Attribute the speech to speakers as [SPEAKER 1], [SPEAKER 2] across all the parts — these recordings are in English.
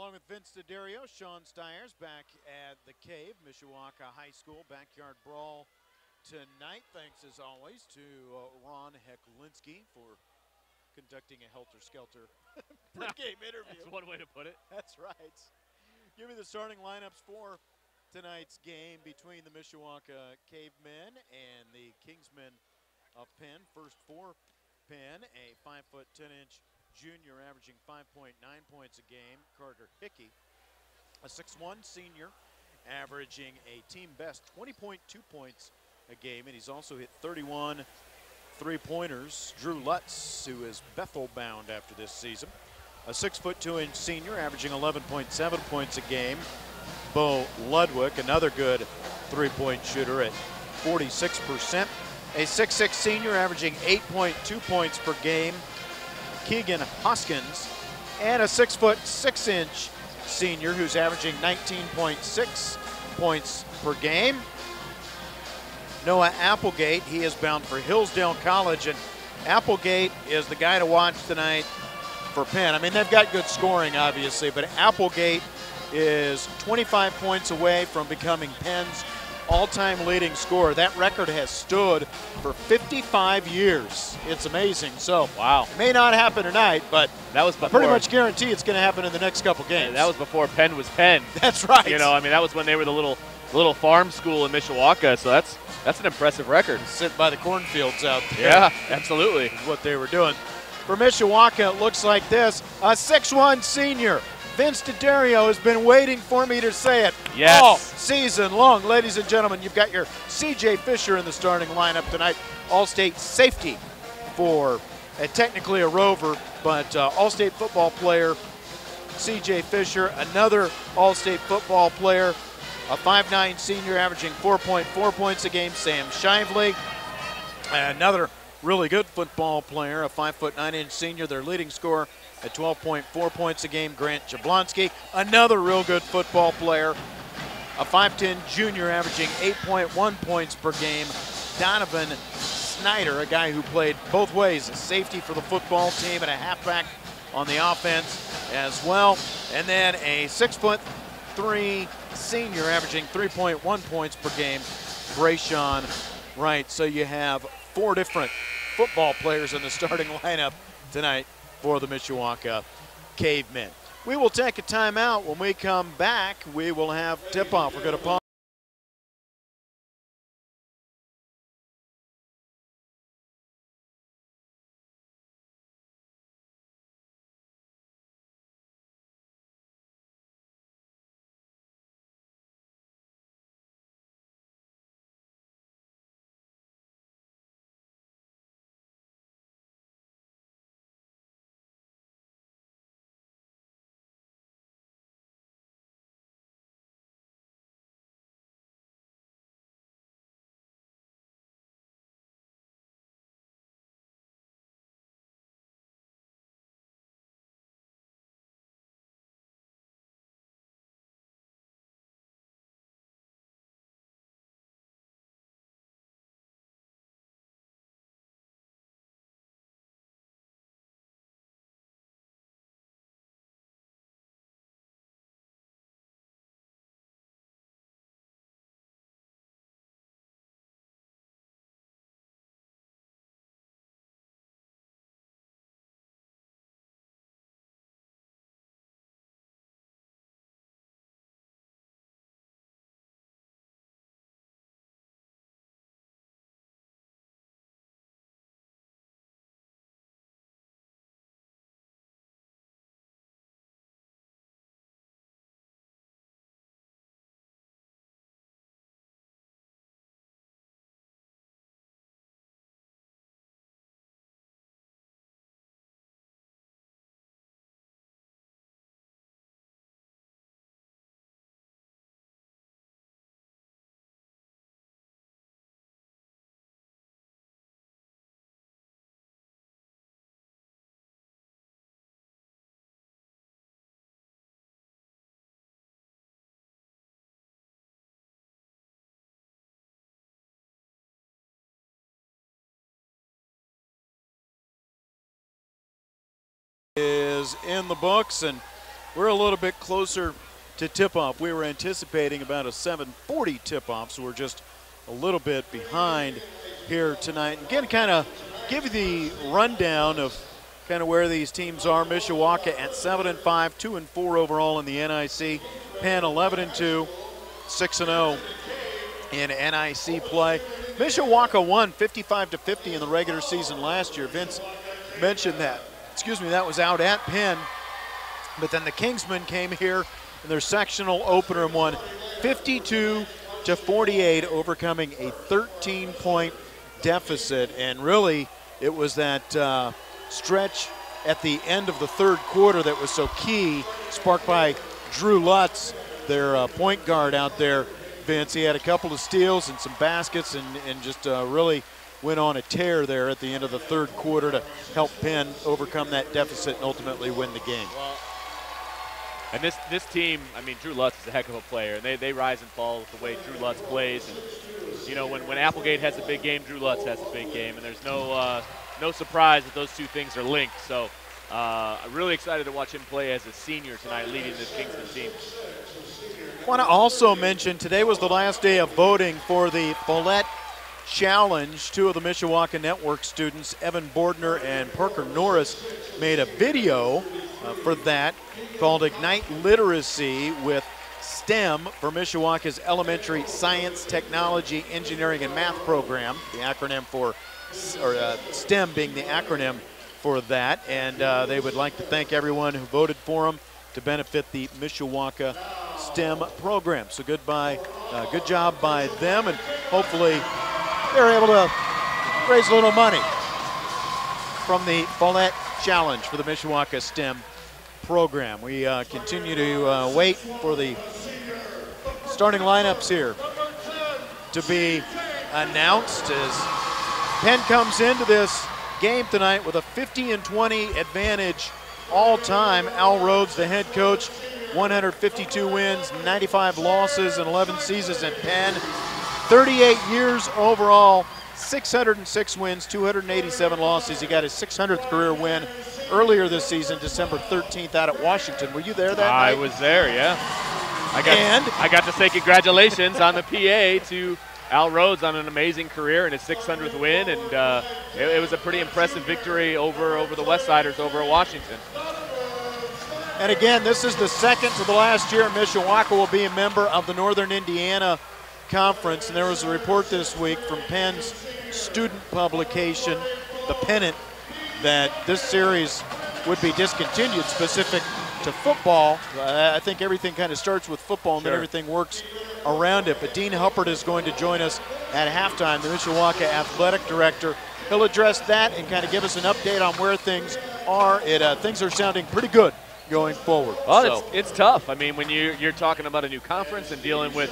[SPEAKER 1] Along with Vince DiDario, Sean Stiers back at the Cave, Mishawaka High School backyard brawl tonight. Thanks as always to Ron Heklinski for conducting a helter-skelter pregame interview.
[SPEAKER 2] That's one way to put it.
[SPEAKER 1] That's right. Give me the starting lineups for tonight's game between the Mishawaka Cavemen and the Kingsmen of Penn. First for Penn, a 5'10" junior averaging 5.9 points a game, Carter Hickey. A 6'1" senior averaging a team best 20.2 points a game, and he's also hit 31 three-pointers. Drew Lutz, who is Bethel bound after this season. A 6'2" senior averaging 11.7 points a game, Bo Ludwig, another good three-point shooter at 46%. A 6'6" senior averaging 8.2 points per game, Keegan Hoskins, and a 6'6" senior who's averaging 19.6 points per game, Noah Applegate. He is bound for Hillsdale College, and Applegate is the guy to watch tonight for Penn. I mean, they've got good scoring, obviously, but Applegate is 25 points away from becoming Penn's all-time leading scorer. That record has stood for 55 years. It's amazing. So,
[SPEAKER 2] wow,
[SPEAKER 1] it may not happen tonight, but
[SPEAKER 2] that was before,
[SPEAKER 1] I pretty much guarantee it's going to happen in the next couple games.
[SPEAKER 2] That was before Penn was Penn.
[SPEAKER 1] That's right.
[SPEAKER 2] You know, I mean, that was when they were the little farm school in Mishawaka. So that's an impressive record.
[SPEAKER 1] Sitting by the cornfields out there.
[SPEAKER 2] Yeah, absolutely.
[SPEAKER 1] Is what they were doing. For Mishawaka, it looks like this: a 6'1" senior. Vince DiDario has been waiting for me to say it all season long. Ladies and gentlemen, you've got your C.J. Fisher in the starting lineup tonight. All-state safety for technically a Rover, but all-state football player C.J. Fisher, another all-state football player, a 5'9" senior averaging 4.4 points a game, Sam Shively, another really good football player, a 5'9" senior, their leading scorer at 12.4 points a game, Grant Jablonski, another real good football player, a 5'10" junior averaging 8.1 points per game, Donovan Snyder, a guy who played both ways, a safety for the football team and a halfback on the offense as well, and then a 6'3" senior averaging 3.1 points per game, Brayshawn Wright. So you have four different football players in the starting lineup tonight for the Mishawaka Cavemen. We will take a timeout. When we come back, we will have tip-off. We're going to pause. Is in the books, and we're a little bit closer to tip-off. We were anticipating about a 7:40 tip-off, so we're just a little bit behind here tonight. Again, kind of give you the rundown of kind of where these teams are. Mishawaka at 7-5, 2-4 overall in the NIC. Penn 11-2, 6-0 in NIC play. Mishawaka won 55-50 in the regular season last year. Vince mentioned that. That was out at Penn. But then the Kingsmen came here in their sectional opener and won 52-48, overcoming a 13-point deficit. And really, it was that stretch at the end of the third quarter that was so key, sparked by Drew Lutz, their point guard out there. Vince, he had a couple of steals and some baskets and just really went on a tear there at the end of the third quarter to help Penn overcome that deficit and ultimately win the game.
[SPEAKER 2] Well, and this team, I mean, Drew Lutz is a heck of a player, and they rise and fall with the way Drew Lutz plays. And you know, when Applegate has a big game, Drew Lutz has a big game, and there's no surprise that those two things are linked. So I'm really excited to watch him play as a senior tonight, leading this Kingston team.
[SPEAKER 1] I want to also mention today was the last day of voting for the Follett Challenge. Two of the Mishawaka Network students, Evan Bordner and Parker Norris, made a video for that called Ignite Literacy with STEM for Mishawaka's Elementary Science, Technology, Engineering, and Math program, the acronym for, STEM being the acronym for that. And they would like to thank everyone who voted for them to benefit the Mishawaka STEM program. So good job by them, and hopefully they're able to raise a little money from the Follett Challenge for the Mishawaka STEM program. We continue to wait for the starting lineups here to be announced as Penn comes into this game tonight with a 50-20 advantage all time. Al Rhodes, the head coach, 152 wins, 95 losses, and 11 seasons at Penn. 38 years overall, 606 wins, 287 losses. He got his 600th career win earlier this season, December 13th, out at Washington. Were you there that night?
[SPEAKER 2] I was there, yeah. I got to say congratulations on the PA to Al Rhodes on an amazing career and his 600th win, and it was a pretty impressive victory over the West Siders over at Washington.
[SPEAKER 1] And again, this is the second to the last year Mishawaka will be a member of the Northern Indiana Conference, and there was a report this week from Penn's student publication, The Pennant, that this series would be discontinued specific to football. I think everything kind of starts with football, and then everything works around it. But Dean Huppert is going to join us at halftime, the Mishawaka athletic director. He'll address that and kind of give us an update on where things are. Things are sounding pretty good going forward.
[SPEAKER 2] Well, it's tough. I mean, when you're talking about a new conference and dealing with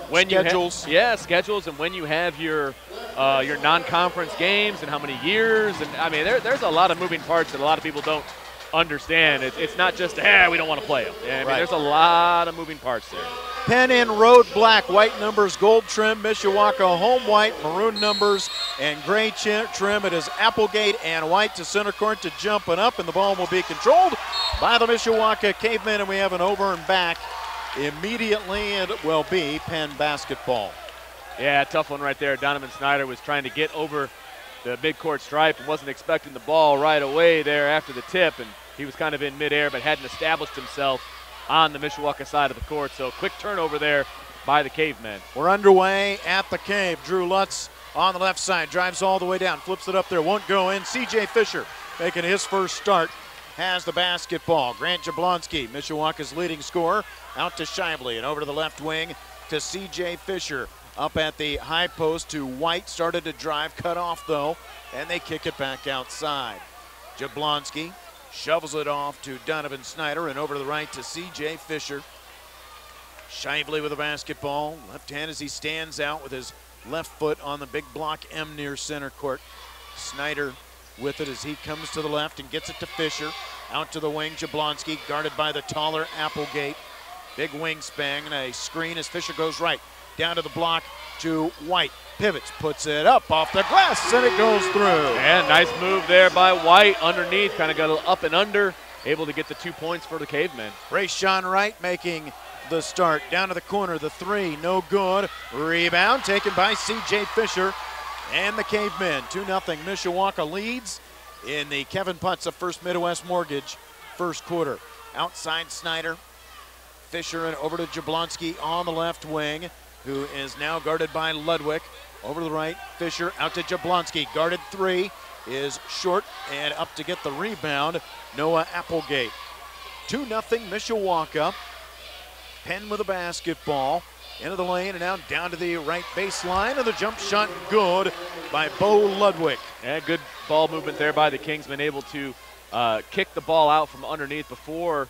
[SPEAKER 2] when
[SPEAKER 1] schedules.
[SPEAKER 2] Schedules, and when you have your non-conference games and how many years, and I mean, there's a lot of moving parts that a lot of people don't understand. It's not just, we don't want to play them. I mean, there's a lot of moving parts there.
[SPEAKER 1] Penn in road black, white numbers, gold trim. Mishawaka home white, maroon numbers, and gray trim. It is Applegate and white to center court to jumping up, and the ball will be controlled by the Mishawaka Cavemen, and we have an over and back. Immediately it will be Penn basketball.
[SPEAKER 2] Yeah, tough one right there. Donovan Snyder was trying to get over the midcourt stripe and wasn't expecting the ball right away there after the tip, and he was kind of in midair but hadn't established himself on the Mishawaka side of the court. So quick turnover there by the Cavemen.
[SPEAKER 1] We're underway at the Cave. Drew Lutz on the left side, drives all the way down, flips it up there, won't go in. C.J. Fisher making his first start, has the basketball. Grant Jablonski, Mishawaka's leading scorer, out to Shively and over to the left wing to C.J. Fisher. Up at the high post to White, started to drive, cut off though, and they kick it back outside. Jablonski shovels it off to Donovan Snyder and over to the right to C.J. Fisher. Shively with the basketball, left hand as he stands out with his left foot on the big block M near center court. Snyder with it as he comes to the left and gets it to Fisher. Out to the wing, Jablonski guarded by the taller Applegate. Big wingspan and a screen as Fisher goes right. Down to the block to White. Pivots, puts it up off the glass, and it goes through.
[SPEAKER 2] And nice move there by White underneath. Kind of got a little up and under able to get the 2 points for the Cavemen.
[SPEAKER 1] Brayshawn Wright making the start. Down to the corner, the three, no good. Rebound taken by C.J. Fisher and the Cavemen. 2-0 Mishawaka leads in the Kevin Putz of First Midwest Mortgage first quarter. Outside Snyder. Fisher and over to Jablonski on the left wing, who is now guarded by Ludwig. Over to the right, Fisher out to Jablonski. Guarded three is short and up to get the rebound, Noah Applegate. 2-0 Mishawaka. Penn with a basketball. Into the lane and now down to the right baseline, and the jump shot good by Bo Ludwig.
[SPEAKER 2] Yeah, good ball movement there by the Kingsmen, able to kick the ball out from underneath before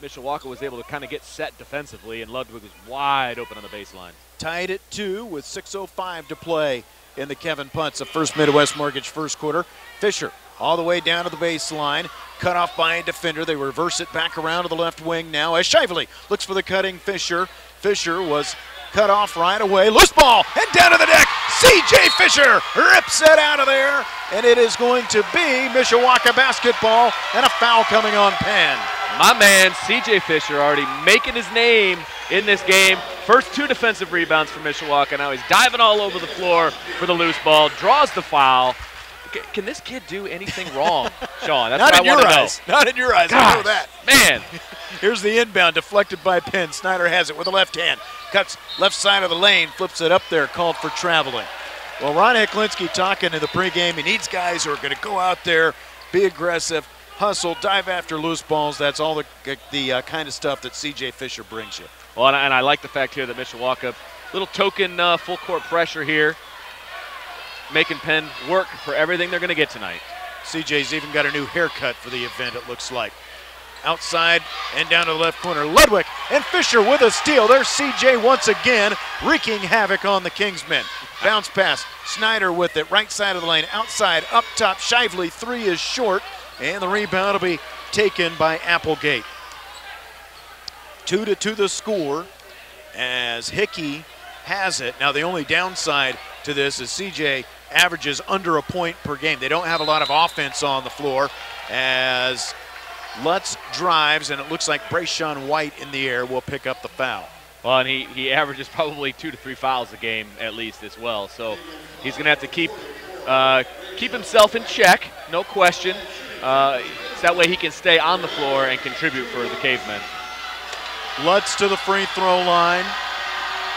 [SPEAKER 2] Mishawaka was able to kind of get set defensively, and Ludwig was wide open on the baseline.
[SPEAKER 1] Tied at 2 with 6:05 to play in the Kevin Putz of First Midwest Mortgage first quarter. Fisher all the way down to the baseline, cut off by a defender. They reverse it back around to the left wing now as Shively looks for the cutting Fisher. Fisher was cut off right away. Loose ball and down to the deck. C.J. Fisher rips it out of there, and it is going to be Mishawaka basketball and a foul coming on Penn.
[SPEAKER 2] My man, C.J. Fisher, already making his name in this game. First 2 defensive rebounds for Mishawaka. Now he's diving all over the floor for the loose ball, draws the foul. Can this kid do anything wrong, Sean? That's what I want to know.
[SPEAKER 1] Not in your eyes.
[SPEAKER 2] Gosh,
[SPEAKER 1] I know that.
[SPEAKER 2] Man.
[SPEAKER 1] Here's the inbound deflected by Penn. Snyder has it with the left hand. Cuts left side of the lane, flips it up there, called for traveling. Well, Ron Heklinski talking in the pregame. He needs guys who are going to go out there, be aggressive, hustle, dive after loose balls. That's all the kind of stuff that C.J. Fisher brings you.
[SPEAKER 2] Well, and I like the fact here that Mishawaka, little token full court pressure here, making Penn work for everything they're going to get tonight.
[SPEAKER 1] CJ's even got a new haircut for the event, it looks like. Outside and down to the left corner. Ludwig and Fisher with a steal. There's CJ once again, wreaking havoc on the Kingsmen. Bounce pass. Snyder with it. Right side of the lane. Outside, up top. Shively, three is short. And the rebound will be taken by Applegate. 2-2 the score as Hickey has it. Now the only downside to this is CJ averages under a point per game. They don't have a lot of offense on the floor as Lutz drives, and it looks like Brayshawn White in the air will pick up the foul.
[SPEAKER 2] Well, and he averages probably 2 to 3 fouls a game at least as well. So he's going to have to keep himself in check, no question. So that way he can stay on the floor and contribute for the Cavemen.
[SPEAKER 1] Lutz to the free throw line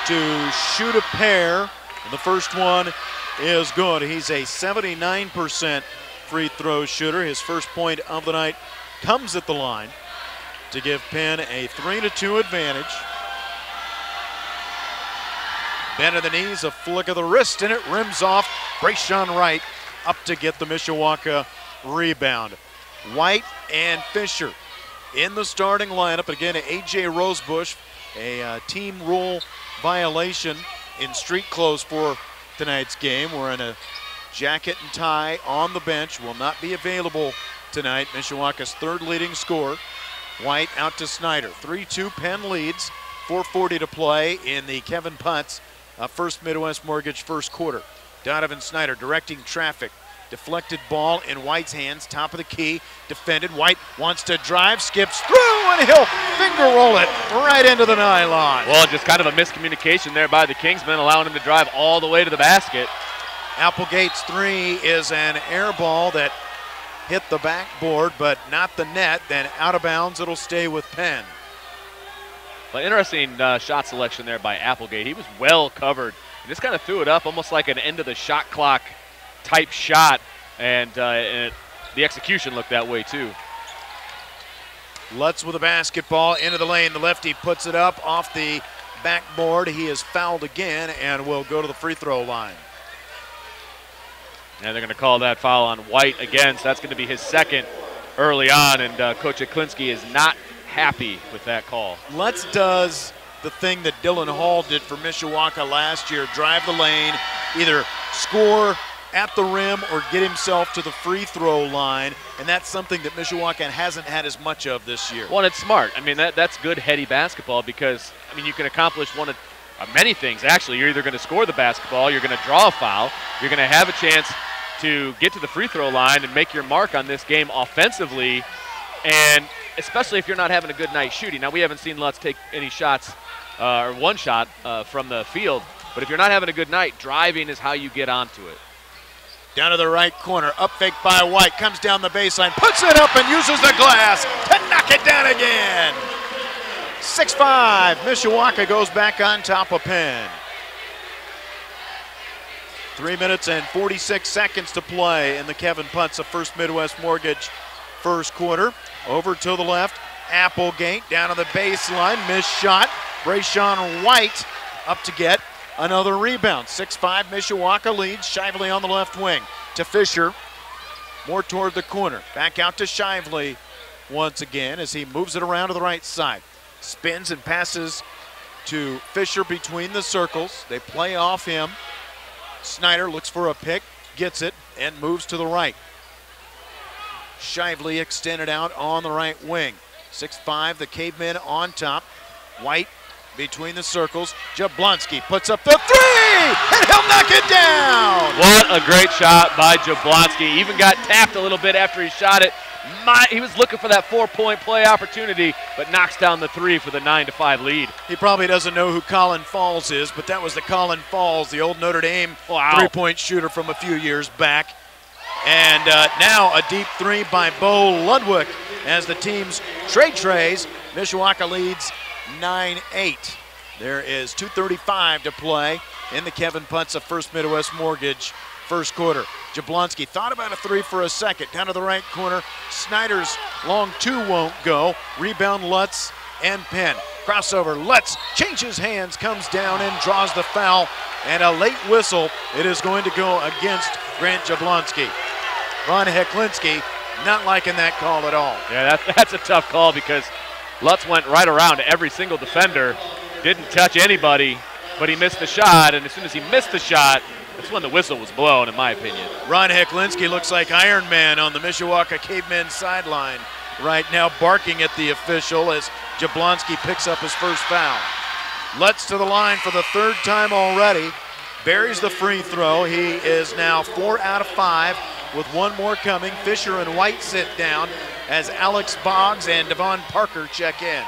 [SPEAKER 1] to shoot a pair. And the first one is good. He's a 79% free throw shooter. His first point of the night comes at the line to give Penn a 3-2 advantage. Bend of the knees, a flick of the wrist, and it rims off. Brayshawn Wright up to get the Mishawaka rebound. White and Fisher in the starting lineup. Again, A.J. Rosebush, a team rule violation in street clothes for tonight's game. We're in a jacket and tie on the bench. Will not be available tonight. Mishawaka's third leading scorer. White out to Snyder. 3-2 Penn leads. 4:40 to play in the Kevin Putz First Midwest Mortgage first quarter. Donovan Snyder directing traffic. Deflected ball in White's hands, top of the key, defended. White wants to drive, skips through, and he'll finger roll it right into the nylon.
[SPEAKER 2] Well, just kind of a miscommunication there by the Kingsmen, allowing him to drive all the way to the basket.
[SPEAKER 1] Applegate's three is an air ball that hit the backboard, but not the net. Then out of bounds, it'll stay with Penn.
[SPEAKER 2] But interesting shot selection there by Applegate. He was well covered. He just kind of threw it up, almost like an end of the shot clock type shot, and the execution looked that way too.
[SPEAKER 1] Lutz with a basketball into the lane. The lefty puts it up off the backboard. He is fouled again and will go to the free throw line.
[SPEAKER 2] And they're going to call that foul on White again, so that's going to be his second early on, and Coach Heklinski is not happy with that call.
[SPEAKER 1] Lutz does the thing that Dylan Hall did for Mishawaka last year, drive the lane, either score at the rim or get himself to the free throw line, and that's something that Mishawaka hasn't had as much of this year.
[SPEAKER 2] Well, and it's smart. I mean, that's good heady basketball because, I mean, you can accomplish one of many things, actually. You're either going to score the basketball, you're going to draw a foul, you're going to have a chance to get to the free throw line and make your mark on this game offensively, And especially if you're not having a good night shooting. Now, we haven't seen Lutz take any shots or one shot from the field. But if you're not having a good night, driving is how you get onto it.
[SPEAKER 1] Down to the right corner, up fake by White, comes down the baseline, puts it up and uses the glass to knock it down again. 6-5, Mishawaka goes back on top of Penn. 3 minutes and 46 seconds to play in the Kevin Putz of First Midwest Mortgage first quarter. Over to the left, Applegate down to the baseline, missed shot. Brayshawn White up to get another rebound. 6-5, Mishawaka leads. Shively on the left wing to Fisher. More toward the corner. Back out to Shively once again as he moves it around to the right side. Spins and passes to Fisher between the circles. They play off him. Snyder looks for a pick, gets it, and moves to the right. Shively extended out on the right wing. 6-5, the Cavemen on top. White between the circles. Jablonski puts up the three, and he'll knock it down.
[SPEAKER 2] What a great shot by Jablonski. Even got tapped a little bit after he shot it. He was looking for that 4-point play opportunity, but knocks down the three for the 9-5 lead.
[SPEAKER 1] He probably doesn't know who Colin Falls is, but that was the Colin Falls, the old Notre Dame three-point shooter from a few years back. And now a deep three by Bo Ludwig as the teams trade trays. Mishawaka leads 9-8. There is 2:35 to play in the Kevin Putz of First Midwest Mortgage first quarter. Jablonski thought about a three for a second. Down to the right corner. Snyder's long two won't go. Rebound Lutz and Penn. Crossover. Lutz changes hands, comes down and draws the foul. And a late whistle. It is going to go against Grant Jablonski. Ron Heklinski not liking that call at all.
[SPEAKER 2] Yeah, that's a tough call because Lutz went right around every single defender. Didn't touch anybody, but he missed the shot. And as soon as he missed the shot, that's when the whistle was blown, in my opinion.
[SPEAKER 1] Ron Heklinski looks like Iron Man on the Mishawaka Cavemen sideline right now, barking at the official as Jablonski picks up his first foul. Lutz to the line for the third time already. Buries the free throw. He is now 4 out of 5 with one more coming. Fisher and White sit down as Alex Boggs and Devon Parker check in.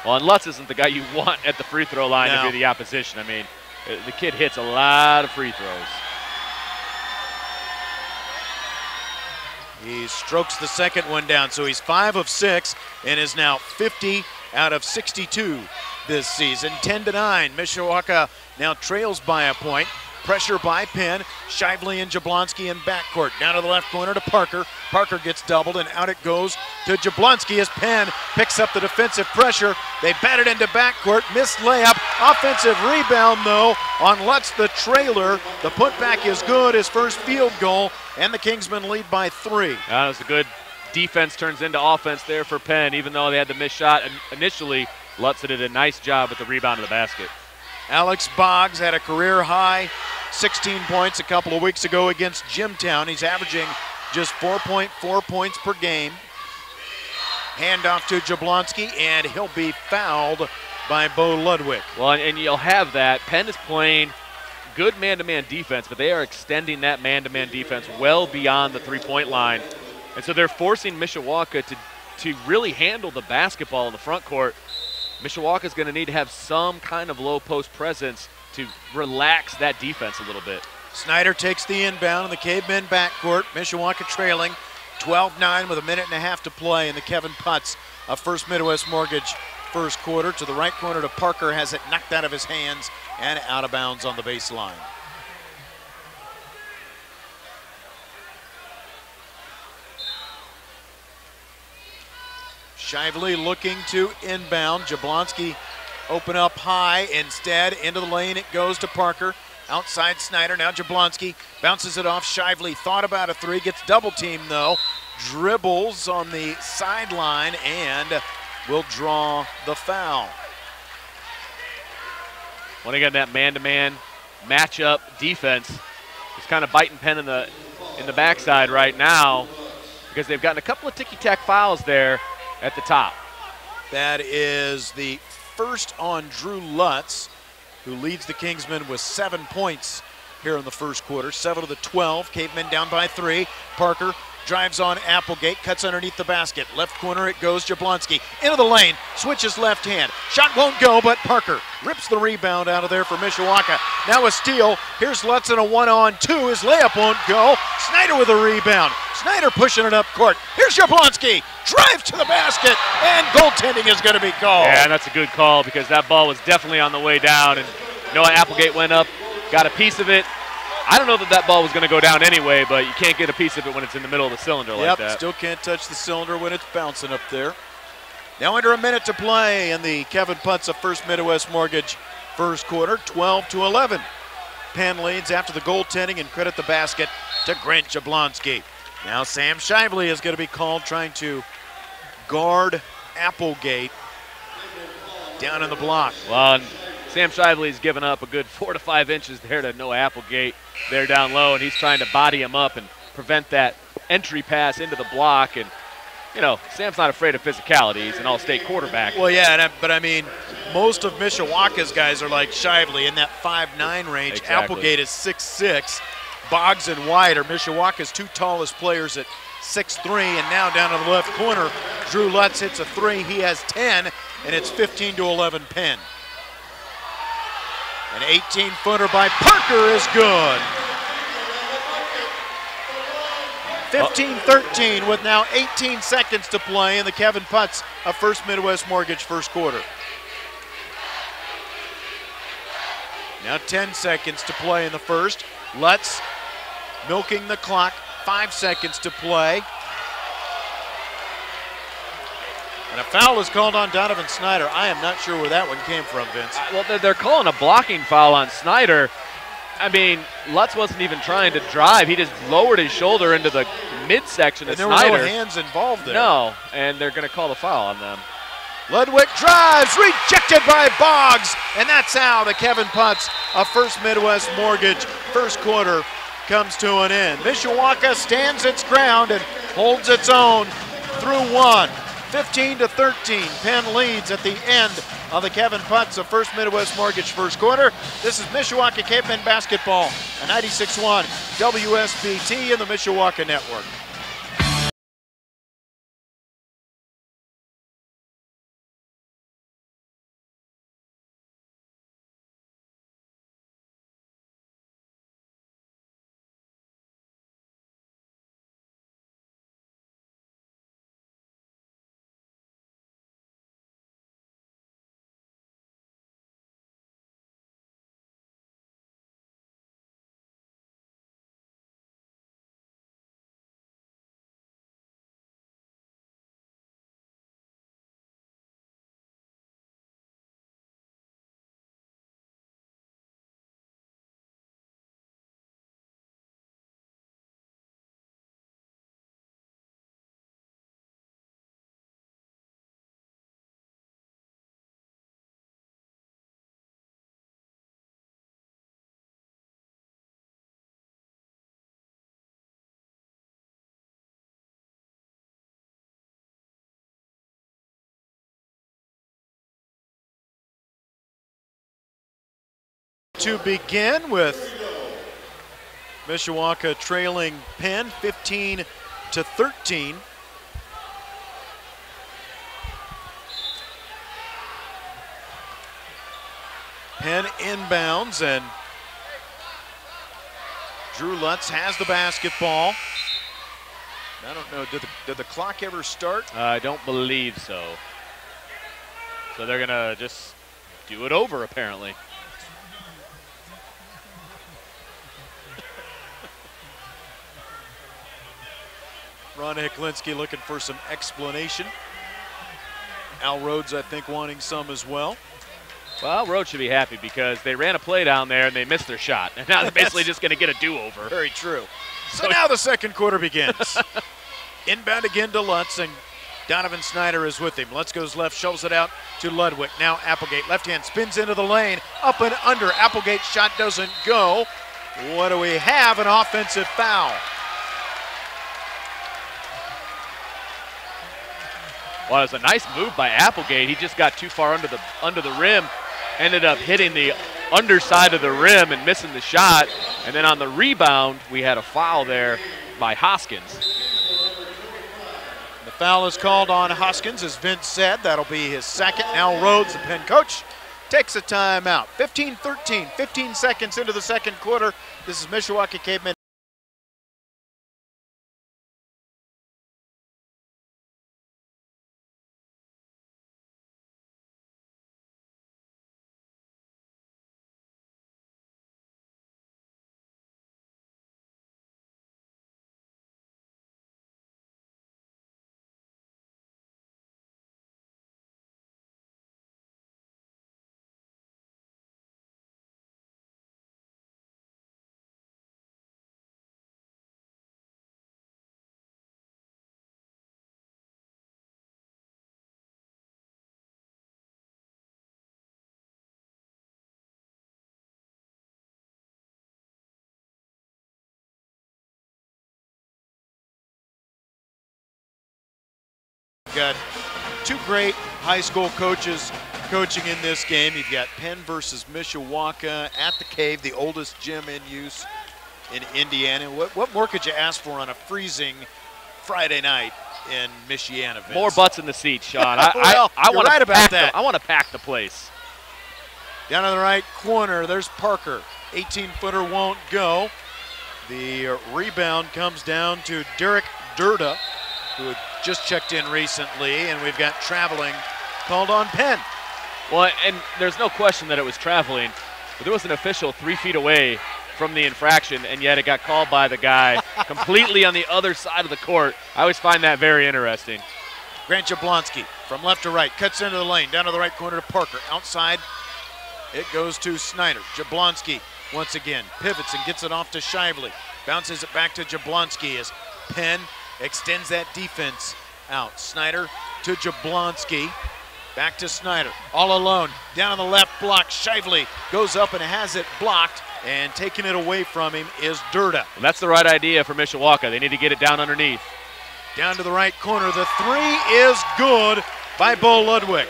[SPEAKER 2] Well, and Lutz isn't the guy you want at the free throw line to be the opposition. I mean, the kid hits a lot of free throws.
[SPEAKER 1] He strokes the second one down, so he's 5 of 6 and is now 50 out of 62 this season. 10-9, Mishawaka now trails by a point. Pressure by Penn. Shively and Jablonski in backcourt. Down to the left corner to Parker. Parker gets doubled and out it goes to Jablonski as Penn picks up the defensive pressure. They bat it into backcourt. Missed layup. Offensive rebound though on Lutz the trailer. The putback is good. His first field goal and the Kingsmen lead by 3.
[SPEAKER 2] That was a good defense turns into offense there for Penn. Even though they had the missed shot initially, Lutz did a nice job with the rebound of the basket.
[SPEAKER 1] Alex Boggs had a career high 16 points a couple of weeks ago against Jimtown. He's averaging just 4.4 points per game. Handoff to Jablonski, and he'll be fouled by Bo Ludwig.
[SPEAKER 2] Well, and you'll have that. Penn is playing good man-to-man defense, but they are extending that man-to-man defense well beyond the three-point line. And so they're forcing Mishawaka to really handle the basketball in the front court. Mishawaka is going to need to have some kind of low post presence to relax that defense a little bit.
[SPEAKER 1] Snyder takes the inbound in the Cavemen backcourt. Mishawaka trailing 12-9 with a minute and a half to play in the Kevin Putz of First Midwest Mortgage first quarter. To the right corner to Parker, has it knocked out of his hands and out of bounds on the baseline. Shively looking to inbound. Jablonski open up high. Instead, into the lane it goes to Parker. Outside Snyder, now Jablonski bounces it off. Shively thought about a three, gets double teamed though. Dribbles on the sideline and will draw the foul.
[SPEAKER 2] When again, that man-to-man matchup defense is kind of biting Penn in the backside right now because they've gotten a couple of ticky-tack fouls there at the top.
[SPEAKER 1] That is the first on Drew Lutz, who leads the Kingsmen with 7 points here in the first quarter. 7 of the 12. Cavemen down by 3. Parker drives on Applegate, cuts underneath the basket. Left corner it goes, Jablonski into the lane, switches left hand. Shot won't go, but Parker rips the rebound out of there for Mishawaka. Now a steal. Here's Lutz in a 1-on-2. His layup won't go. Snyder with a rebound. Snyder pushing it up court. Here's Jablonski. Drives to the basket, and goaltending is going to be called.
[SPEAKER 2] Yeah, that's a good call because that ball was definitely on the way down, and Noah Applegate went up, got a piece of it. I don't know that ball was going to go down anyway, but you can't get a piece of it when it's in the middle of the cylinder like that.
[SPEAKER 1] Still can't touch the cylinder when it's bouncing up there. Now under a minute to play in the Kevin Putz of First Midwest Mortgage first quarter, 12-11. Penn leads after the goaltending, and credit the basket to Grant Jablonski. Now Sam Shively is going to be called, trying to guard Applegate down in the block.
[SPEAKER 2] Well, and Sam Shively's given up a good 4 to 5 inches there to Noah Applegate there down low, and he's trying to body him up and prevent that entry pass into the block. And, you know, Sam's not afraid of physicality. He's an all-state quarterback.
[SPEAKER 1] Well, yeah, but I mean, most of Mishawaka's guys are like Shively in that 5'9" range.
[SPEAKER 2] Exactly.
[SPEAKER 1] Applegate is 6'6". Boggs and White are Mishawaka's two tallest players at 6'3", and now down to the left corner, Drew Lutz hits a 3. He has 10, and it's 15-11 Penn. An 18-footer by Parker is good. 15-13 with now 18 seconds to play in the Kevin Putz of First Midwest Mortgage first quarter. Now 10 seconds to play in the first. Lutz milking the clock, 5 seconds to play. And a foul is called on Donovan Snyder. I am not sure where that one came from, Vince.
[SPEAKER 2] Well, they're calling a blocking foul on Snyder. I mean, Lutz wasn't even trying to drive. He just lowered his shoulder into the midsection of Snyder.
[SPEAKER 1] And there were no hands involved there.
[SPEAKER 2] No, and they're going to call the foul on them.
[SPEAKER 1] Ludwig drives, rejected by Boggs, and that's how the Kevin Putz of First Midwest Mortgage first quarter comes to an end. Mishawaka stands its ground and holds its own through one. 15-13, Penn leads at the end of the Kevin Putz of First Midwest Mortgage first quarter. This is Mishawaka Cavemen basketball, a 96.1 WSBT and the Mishawaka Network. To begin with Mishawaka trailing Penn 15-13. Penn inbounds, and Drew Lutz has the basketball. I don't know, did the clock ever start?
[SPEAKER 2] I don't believe so. So they're gonna just do it over apparently.
[SPEAKER 1] Ron Heklinski looking for some explanation. Al Rhodes, I think, wanting some as well.
[SPEAKER 2] Well, Rhodes should be happy because they ran a play down there and they missed their shot. And now they're basically just going to get a do-over.
[SPEAKER 1] Very true. So now the second quarter begins. Inbound again to Lutz, and Donovan Snyder is with him. Lutz goes left, shovels it out to Ludwig. Now Applegate, left hand, spins into the lane, up and under. Applegate's shot doesn't go. What do we have? An offensive foul.
[SPEAKER 2] Well, it was a nice move by Applegate. He just got too far under the rim, ended up hitting the underside of the rim and missing the shot. And then on the rebound, we had a foul there by Hoskins.
[SPEAKER 1] Foul is called on Hoskins, as Vince said. That'll be his second. Now Rhodes, the Penn coach, takes a timeout. 15-13, 15 seconds into the second quarter. This is Mishawaka Cavemen. Got two great high school coaches coaching in this game. You've got Penn versus Mishawaka at the Cave, the oldest gym in use in Indiana. What more could you ask for on a freezing Friday night in Michiana, Vince?
[SPEAKER 2] More butts in the seats, Sean.
[SPEAKER 1] Well,
[SPEAKER 2] I
[SPEAKER 1] you're right about that.
[SPEAKER 2] I want to pack the place.
[SPEAKER 1] Down in the right corner, there's Parker. 18-footer won't go. The rebound comes down to Derek Durda, who had just checked in recently, and we've got traveling called on Penn.
[SPEAKER 2] Well, and there's no question that it was traveling, but there was an official 3 feet away from the infraction, and yet it got called by the guy completely on the other side of the court. I always find that very interesting.
[SPEAKER 1] Grant Jablonski from left to right, cuts into the lane, down to the right corner to Parker. Outside, it goes to Snyder. Jablonski once again pivots and gets it off to Shively. Bounces it back to Jablonski as Penn extends that defense out. Snyder to Jablonski. Back to Snyder. All alone. Down on the left block. Shively goes up and has it blocked. And taking it away from him is Durda.
[SPEAKER 2] And that's the right idea for Mishawaka. They need to get it down underneath.
[SPEAKER 1] Down to the right corner. The three is good by Bo Ludwig.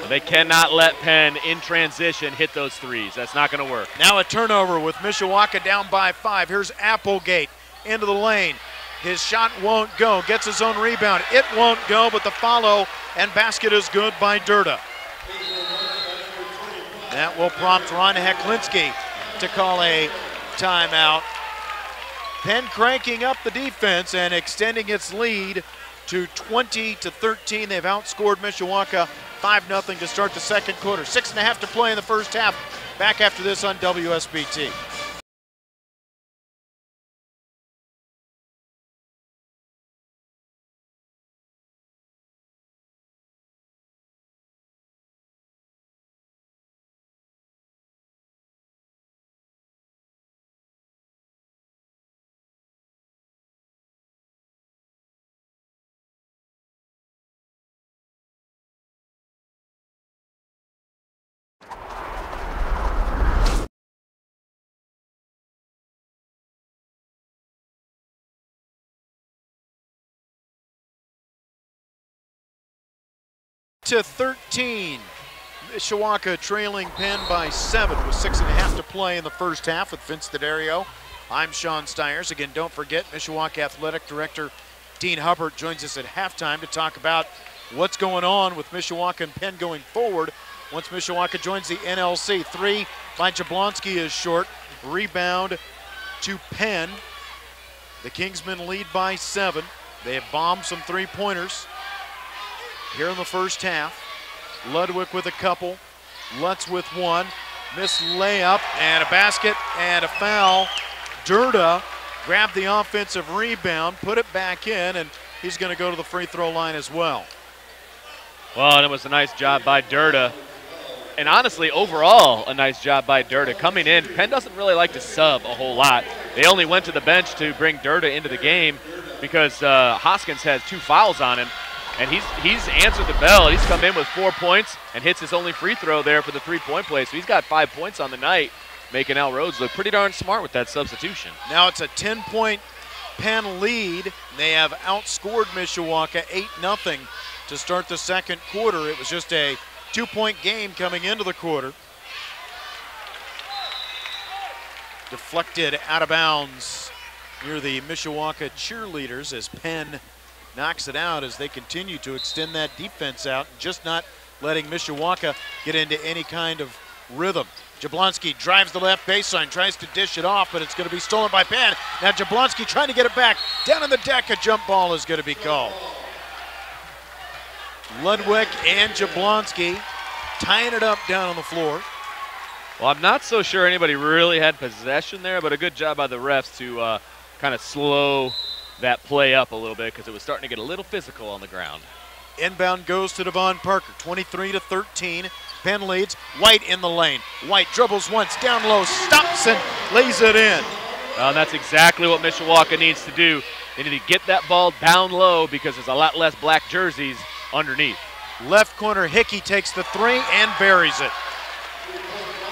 [SPEAKER 2] They cannot let Penn in transition hit those threes. That's not going to work.
[SPEAKER 1] Now a turnover with Mishawaka down by 5. Here's Applegate into the lane. His shot won't go. Gets his own rebound. It won't go, but the follow and basket is good by Durda. That will prompt Ron Heklinski to call a timeout. Penn cranking up the defense and extending its lead to 20-13. They've outscored Mishawaka 5-0 to start the second quarter. 6.5 to play in the first half. Back after this on WSBT. To 13. Mishawaka trailing Penn by 7 with 6.5 to play in the first half with Vince D'Addario. I'm Sean Stiers. Again, don't forget, Mishawaka Athletic Director Dean Hubbard joins us at halftime to talk about what's going on with Mishawaka and Penn going forward once Mishawaka joins the NLC. 3 by Jablonski is short. Rebound to Penn. The Kingsmen lead by 7. They have bombed some three-pointers here in the first half. Ludwig with a couple, Lutz with one, missed layup and a basket and a foul. Durda grabbed the offensive rebound, put it back in, and he's going to go to the free throw line as well.
[SPEAKER 2] Well, and it was a nice job by Durda. And honestly, overall, a nice job by Durda. Coming in, Penn doesn't really like to sub a whole lot. They only went to the bench to bring Durda into the game because Hoskins has 2 fouls on him. And he's answered the bell. He's come in with 4 points and hits his only free throw there for the 3-point play. So he's got 5 points on the night, making Al Rhodes look pretty darn smart with that substitution.
[SPEAKER 1] Now it's a 10-point Penn lead. They have outscored Mishawaka 8-0 to start the second quarter. It was just a 2-point game coming into the quarter. Deflected out of bounds near the Mishawaka cheerleaders as Penn knocks it out as they continue to extend that defense out, just not letting Mishawaka get into any kind of rhythm. Jablonski drives the left baseline, tries to dish it off, but it's going to be stolen by Penn. Now Jablonski trying to get it back. Down on the deck, a jump ball is going to be called. Ludwig and Jablonski tying it up down on the floor.
[SPEAKER 2] Well, I'm not so sure anybody really had possession there, but a good job by the refs to kind of slow that play up a little bit because it was starting to get a little physical on the ground.
[SPEAKER 1] Inbound goes to Devon Parker, 23-13. Penn leads. White in the lane. White dribbles once, down low, stops and lays it in.
[SPEAKER 2] Well, and that's exactly what Mishawaka needs to do. They need to get that ball down low because there's a lot less black jerseys underneath.
[SPEAKER 1] Left corner, Hickey takes the three and buries it.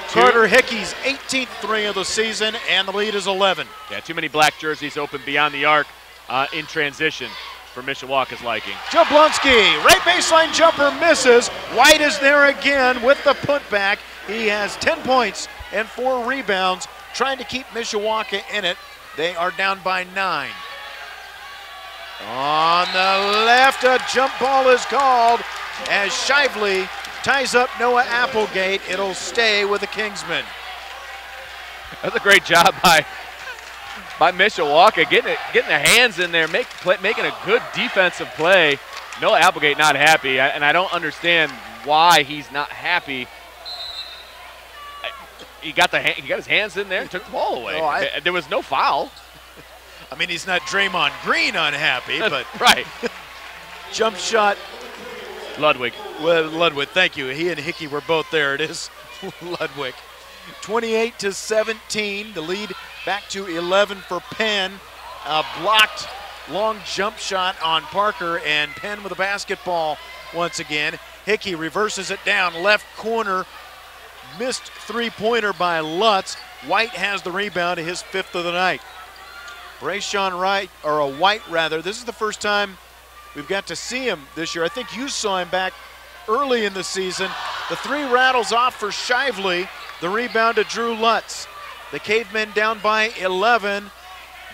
[SPEAKER 1] Carter Hickey's 18th three of the season, and the lead is 11.
[SPEAKER 2] Yeah, too many black jerseys open beyond the arc in transition for Mishawaka's liking.
[SPEAKER 1] Jablonski, right baseline jumper misses. White is there again with the putback. He has 10 points and 4 rebounds, trying to keep Mishawaka in it. They are down by 9. On the left, a jump ball is called as Shively ties up Noah Applegate. It'll stay with the Kingsmen.
[SPEAKER 2] That's a great job by Mishawaka, getting the hands in there, making a good defensive play. Noah Applegate not happy, and I don't understand why he's not happy. He got his hands in there and took the ball away. There was no foul.
[SPEAKER 1] I mean, he's not Draymond Green unhappy, but
[SPEAKER 2] right.
[SPEAKER 1] Jump shot.
[SPEAKER 2] Ludwig.
[SPEAKER 1] Well, Ludwig, thank you. He and Hickey were both there. It is Ludwig. 28-17. The lead back to 11 for Penn. A blocked long jump shot on Parker, and Penn with a basketball once again. Hickey reverses it down left corner. Missed three-pointer by Lutz. White has the rebound, his 5th of the night. Brayshawn White rather. This is the first time we've got to see him this year. I think you saw him back early in the season. The three rattles off for Shively. The rebound to Drew Lutz. The Cavemen down by 11.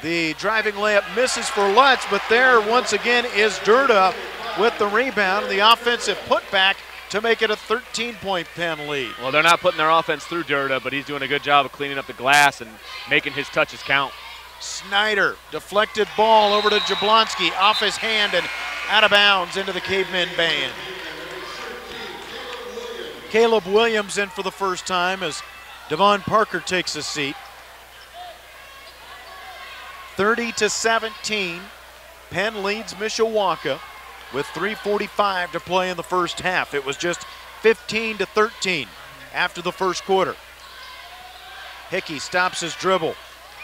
[SPEAKER 1] The driving layup misses for Lutz, but there once again is Durda with the rebound. The offensive putback to make it a 13-point Penn lead.
[SPEAKER 2] Well, they're not putting their offense through Durda, but he's doing a good job of cleaning up the glass and making his touches count.
[SPEAKER 1] Snyder, deflected ball over to Jablonski, off his hand and out of bounds into the Cavemen band. Caleb Williams in for the first time as Devon Parker takes a seat. 30-17, Penn leads Mishawaka with 3:45 to play in the first half. It was just 15-13 after the first quarter. Hickey stops his dribble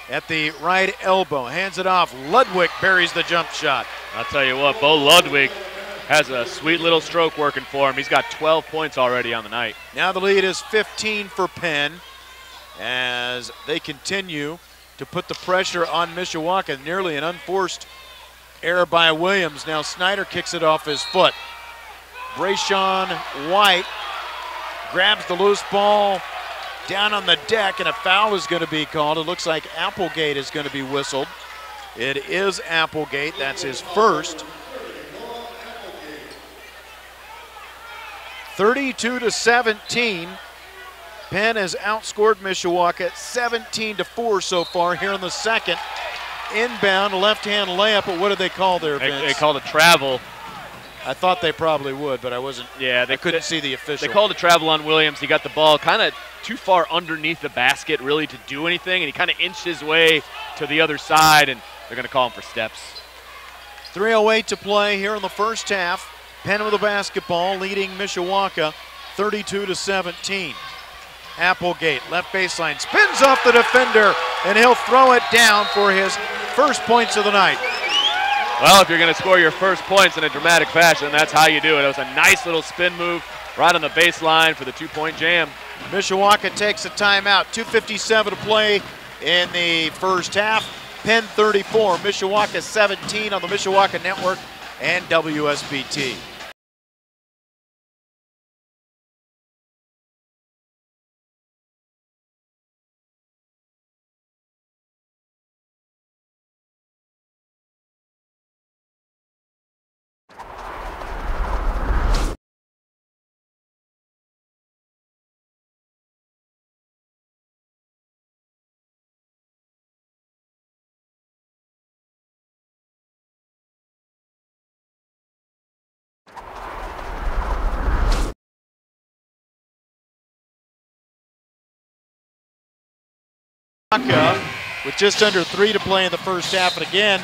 [SPEAKER 1] at the right elbow, hands it off. Ludwig buries the jump shot.
[SPEAKER 2] I'll tell you what, Bo Ludwig has a sweet little stroke working for him. He's got 12 points already on the night.
[SPEAKER 1] Now the lead is 15 for Penn as they continue to put the pressure on Mishawaka. Nearly an unforced error by Williams. Now Snyder kicks it off his foot. Brayshawn White grabs the loose ball down on the deck, and a foul is going to be called. It looks like Applegate is going to be whistled. It is Applegate. That's his first. 32-17. Penn has outscored Mishawaka 17-4 so far here in the second. Inbound left-hand layup, but what did they call there, Vince?
[SPEAKER 2] They called a travel.
[SPEAKER 1] I thought they probably would, but I wasn't. Yeah, I couldn't see the official.
[SPEAKER 2] They called a travel on Williams. He got the ball kind of too far underneath the basket really to do anything, and he kind of inched his way to the other side, and they're going to call him for steps.
[SPEAKER 1] 3:08 to play here in the first half. Penn with the basketball, leading Mishawaka 32-17. Applegate, left baseline, spins off the defender, and he'll throw it down for his first points of the night.
[SPEAKER 2] Well, if you're going to score your first points in a dramatic fashion, that's how you do it. It was a nice little spin move right on the baseline for the two-point jam.
[SPEAKER 1] Mishawaka takes a timeout. 2:57 to play in the first half. Penn 34, Mishawaka 17 on the Mishawaka Network and WSBT. Mishawaka with just under 3 to play in the first half. And again,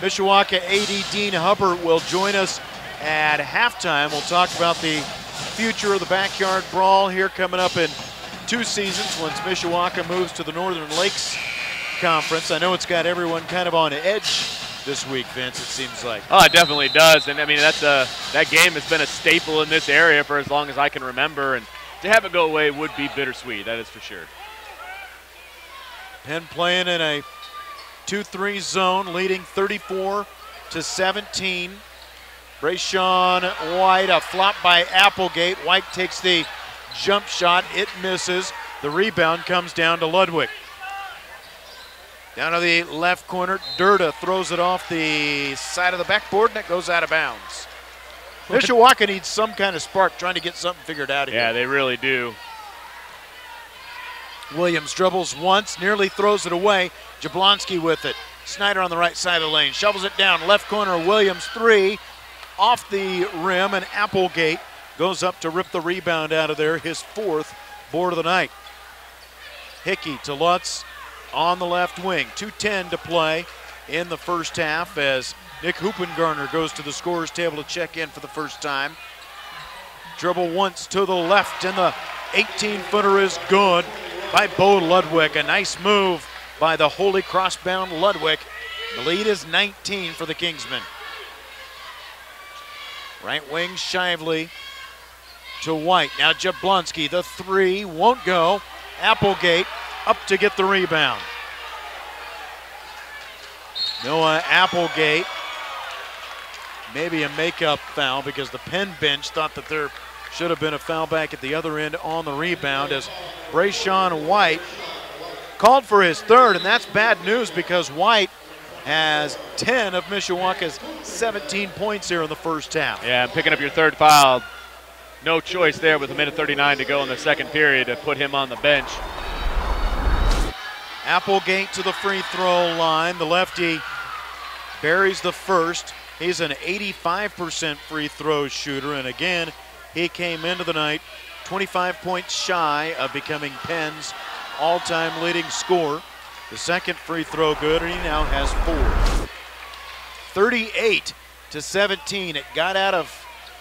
[SPEAKER 1] Mishawaka AD Dean Hubbard will join us at halftime. We'll talk about the future of the backyard brawl here coming up in 2 seasons once Mishawaka moves to the Northern Lakes Conference. I know it's got everyone kind of on edge this week, Vince, it seems like.
[SPEAKER 2] Oh, it definitely does. And I mean, that game has been a staple in this area for as long as I can remember. And to have it go away would be bittersweet, that is for sure.
[SPEAKER 1] Penn playing in a 2-3 zone, leading 34-17. Brayshawn White, a flop by Applegate. White takes the jump shot, it misses. The rebound comes down to Ludwig. Down to the left corner, Durda throws it off the side of the backboard and it goes out of bounds. Mishawaka needs some kind of spark, trying to get something figured out here.
[SPEAKER 2] Yeah, they really do.
[SPEAKER 1] Williams dribbles once, nearly throws it away. Jablonski with it. Snyder on the right side of the lane, shovels it down. Left corner, Williams 3. Off the rim, and Applegate goes up to rip the rebound out of there, his 4th board of the night. Hickey to Lutz on the left wing. 2:10 to play in the first half as Nick Hoopengarner goes to the scorer's table to check in for the first time. Dribble once to the left, and the 18-footer is good by Bo Ludwig. A nice move by the Holy Cross-bound Ludwig. The lead is 19 for the Kingsmen. Right wing Shively to White. Now Jablonski, the 3 won't go. Applegate up to get the rebound. Noah Applegate, maybe a makeup foul because the Penn bench thought that there should have been a foul back at the other end on the rebound as Brayshawn White called for his 3rd, and that's bad news because White has 10 of Mishawaka's 17 points here in the first half.
[SPEAKER 2] Yeah, and picking up your 3rd foul. No choice there with 1:39 to go in the second period to put him on the bench.
[SPEAKER 1] Applegate to the free throw line. The lefty buries the first. He's an 85% free throw shooter, and again, he came into the night 25 points shy of becoming Penn's all-time leading scorer. The second free throw good, and he now has 4. 38-17. It got out of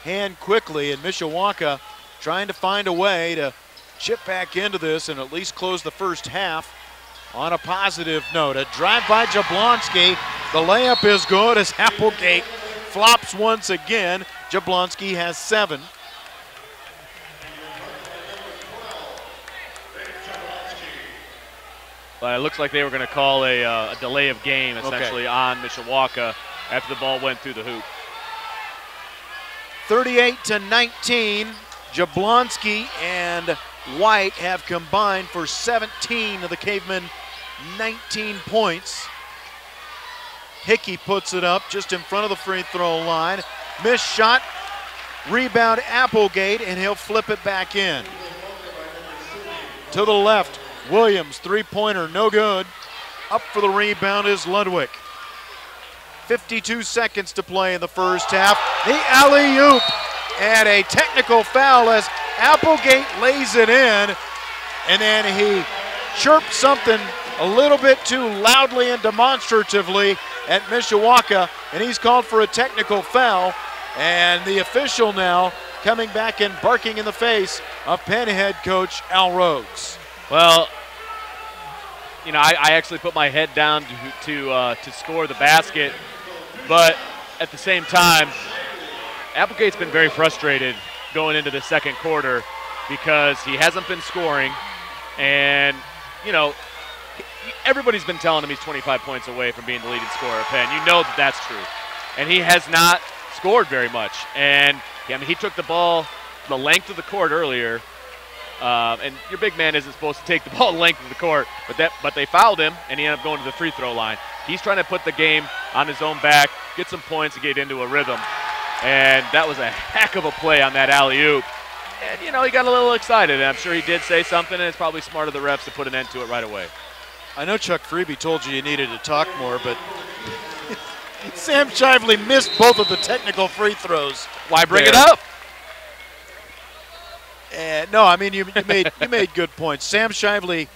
[SPEAKER 1] hand quickly, and Mishawaka trying to find a way to chip back into this and at least close the first half on a positive note. A drive by Jablonski. The layup is good as Applegate flops once again. Jablonski has 7.
[SPEAKER 2] But it looks like they were going to call a delay of game essentially on Mishawaka after the ball went through the hoop.
[SPEAKER 1] 38-19. Jablonski and White have combined for 17 of the Cavemen 19 points. Hickey puts it up just in front of the free throw line. Missed shot, rebound Applegate, and he'll flip it back in. To the left, Williams, 3-pointer, no good. Up for the rebound is Ludwig. 52 seconds to play in the first half. The alley-oop and a technical foul as Applegate lays it in, and then he chirped something a little bit too loudly and demonstratively at Mishawaka, and he's called for a technical foul, and the official now coming back and barking in the face of Penn head coach Al Rhodes.
[SPEAKER 2] Well, you know, I actually put my head down to score the basket, but at the same time, Applegate's been very frustrated going into the second quarter because he hasn't been scoring, and, you know, everybody's been telling him he's 25 points away from being the leading scorer at Penn. You know that that's true. And he has not scored very much. And, I mean, he took the ball the length of the court earlier, and your big man isn't supposed to take the ball the length of the court, but they fouled him, and he ended up going to the free throw line. He's trying to put the game on his own back, get some points, and get into a rhythm. And that was a heck of a play on that alley-oop. And, you know, he got a little excited, and I'm sure he did say something, and it's probably smart of the refs to put an end to it right away.
[SPEAKER 1] I know Chuck Freeby told you needed to talk more, but Sam Shively missed both of the technical free throws.
[SPEAKER 2] Why bring it up?
[SPEAKER 1] No, I mean, you made good points. Sam Shively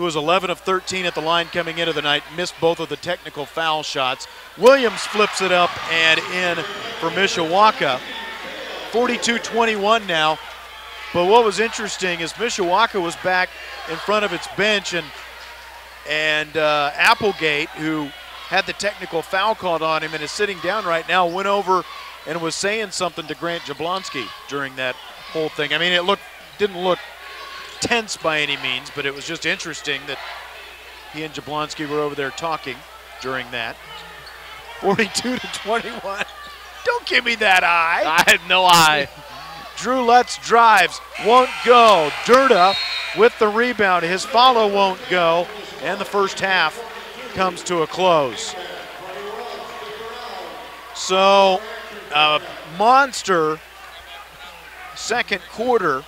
[SPEAKER 1] who was 11 of 13 at the line coming into the night, missed both of the technical foul shots. Williams flips it up and in for Mishawaka. 42-21 now. But what was interesting is Mishawaka was back in front of its bench, and Applegate, who had the technical foul called on him and is sitting down right now, went over and was saying something to Grant Jablonski during that whole thing. I mean, didn't look tense by any means, but it was just interesting that he and Jablonski were over there talking during that. 42-21. Don't give me that eye.
[SPEAKER 2] I had no eye.
[SPEAKER 1] Drew Lutz drives, won't go. Durda with the rebound. His follow won't go, and the first half comes to a close. So, monster second quarter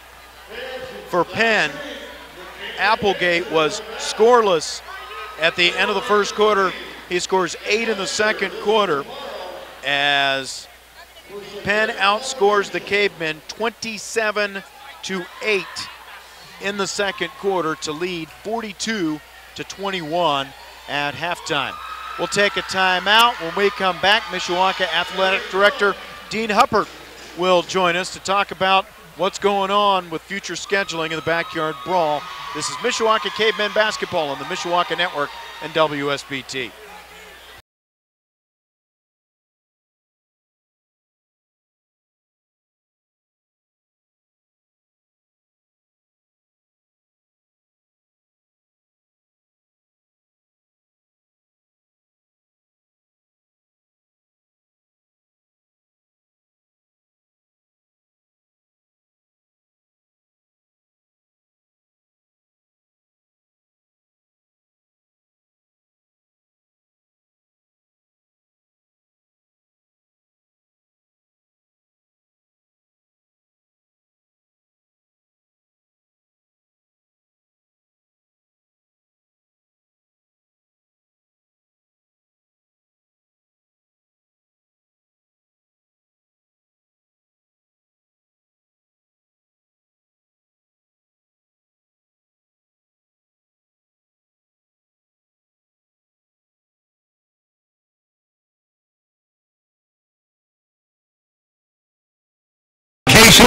[SPEAKER 1] for Penn. Applegate was scoreless at the end of the first quarter. He scores 8 in the second quarter as Penn outscores the Cavemen 27-8 in the second quarter to lead 42-21 at halftime. We'll take a timeout. When we come back, Mishawaka Athletic Director Dean Huppert will join us to talk about what's going on with future scheduling in the Backyard Brawl. This is Mishawaka Cavemen basketball on the Mishawaka Network and WSBT.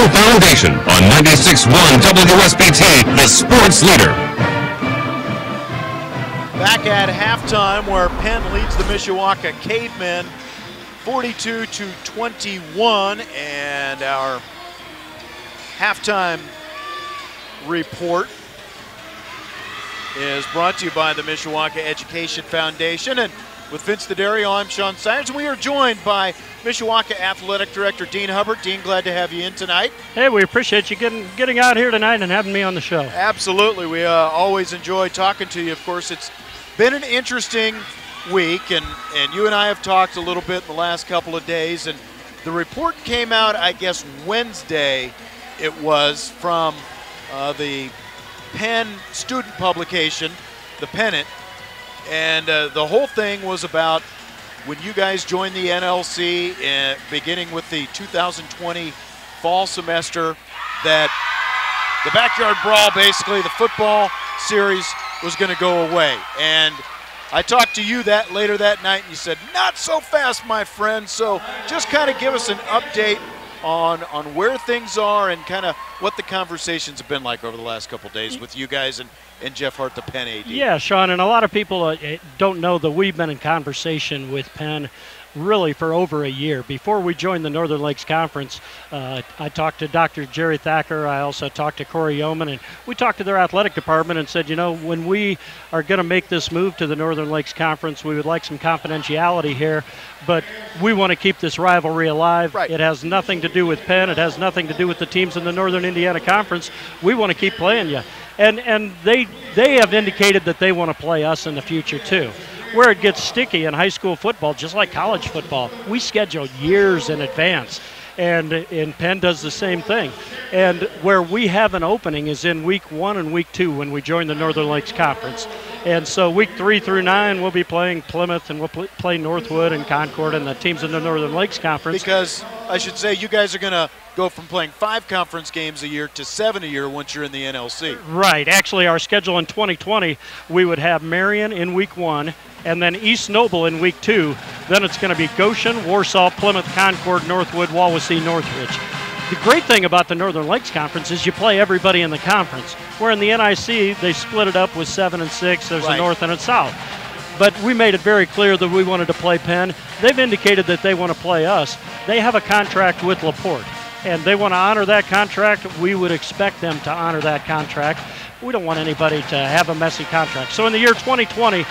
[SPEAKER 3] Foundation on 96.1 WSBT, the sports leader.
[SPEAKER 1] Back at halftime where Penn leads the Mishawaka Cavemen 42-21, and our halftime report is brought to you by the Mishawaka Education Foundation. And with Vince D'Addario, I'm Sean Simons, and we are joined by Mishawaka Athletic Director Dean Huppert. Dean, glad to have you in tonight.
[SPEAKER 4] Hey, we appreciate you getting out here tonight and having me on the show.
[SPEAKER 1] Absolutely. We always enjoy talking to you. Of course, it's been an interesting week, and you and I have talked a little bit in the last couple of days, and the report came out, I guess, Wednesday it was, from the Penn student publication, the Pennant, and the whole thing was about when you guys joined the NLC, beginning with the 2020 fall semester, that the Backyard Brawl, basically the football series, was going to go away. And I talked to you later that night, and you said, not so fast, my friend. So just kind of give us an update on where things are and kind of what the conversations have been like over the last couple of days with you guys and Jeff Hart, the Penn AD.
[SPEAKER 4] Yeah, Sean, and a lot of people don't know that we've been in conversation with Penn really for over a year. Before we joined the Northern Lakes Conference, I talked to Dr. Jerry Thacker. I also talked to Corey Yeoman, and we talked to their athletic department and said, you know, when we are going to make this move to the Northern Lakes Conference, we would like some confidentiality here, but we want to keep this rivalry alive.
[SPEAKER 1] Right.
[SPEAKER 4] It has nothing to do with Penn. It has nothing to do with the teams in the Northern Indiana Conference. We want to keep playing you. And they have indicated that they want to play us in the future too. Where it gets sticky in high school football, just like college football, we schedule years in advance, and Penn does the same thing. And where we have an opening is in week 1 and week 2 when we join the Northern Lakes Conference. And so week 3 through 9, we'll be playing Plymouth, and we'll play Northwood and Concord and the teams in the Northern Lakes Conference.
[SPEAKER 1] Because I should say you guys are going to go from playing 5 conference games a year to 7 a year once you're in the NLC.
[SPEAKER 4] Right. Actually, our schedule in 2020, we would have Marion in week 1, and then East Noble in week 2. Then it's going to be Goshen, Warsaw, Plymouth, Concord, Northwood, Wawasee, Northridge. The great thing about the Northern Lakes Conference is you play everybody in the conference. Where in the NIC, they split it up with 7 and 6. There's a North and a South. But we made it very clear that we wanted to play Penn. They've indicated that they want to play us. They have a contract with LaPorte, and they want to honor that contract. We would expect them to honor that contract. We don't want anybody to have a messy contract. So in the year 2020,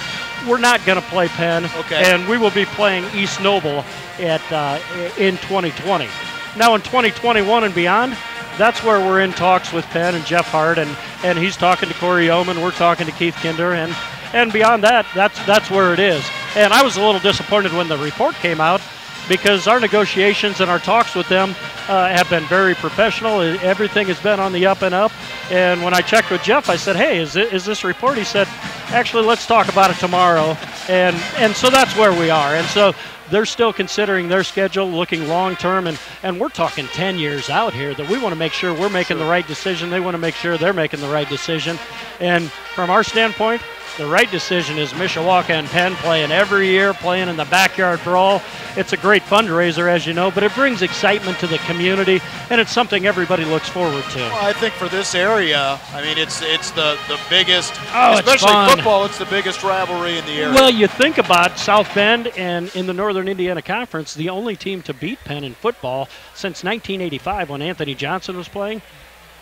[SPEAKER 4] we're not going to play Penn, and we will be playing East Noble in 2020. Now in 2021 and beyond, that's where we're in talks with Penn and Jeff Hart, and he's talking to Corey Yeoman, we're talking to Keith Kinder, and beyond that, that's where it is. And I was a little disappointed when the report came out, because our negotiations and our talks with them have been very professional. Everything has been on the up and up. And when I checked with Jeff, I said, hey, is this report? He said, actually, let's talk about it tomorrow. And so that's where we are. And so they're still considering their schedule, looking long-term, and we're talking 10 years out here, that we want to make sure we're making the right decision. They want to make sure they're making the right decision. And from our standpoint, the right decision is Mishawaka and Penn playing every year, playing in the backyard brawl. It's a great fundraiser, as you know, but it brings excitement to the community, and it's something everybody looks forward to.
[SPEAKER 1] Well, I think for this area, I mean, it's the biggest,
[SPEAKER 4] especially
[SPEAKER 1] it's football, it's the biggest rivalry in the area.
[SPEAKER 4] Well, you think about South Bend, and in the Northern Indiana Conference, the only team to beat Penn in football since 1985, when Anthony Johnson was playing,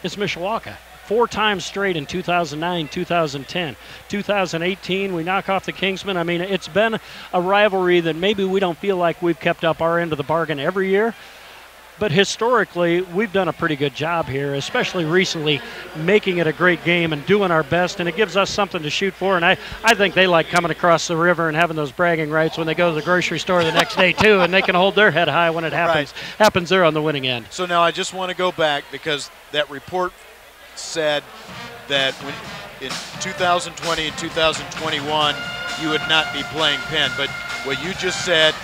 [SPEAKER 4] is Mishawaka. 4 times straight in 2009, 2010. 2018, we knock off the Kingsmen. I mean, it's been a rivalry that maybe we don't feel like we've kept up our end of the bargain every year. But historically, we've done a pretty good job here, especially recently, making it a great game and doing our best, and it gives us something to shoot for. And I think they like coming across the river and having those bragging rights when they go to the grocery store the next day, too, and they can hold their head high when it happens there on the winning end.
[SPEAKER 1] So now I just want to go back, because that report said that in 2020 and 2021 you would not be playing Penn, but what you just said,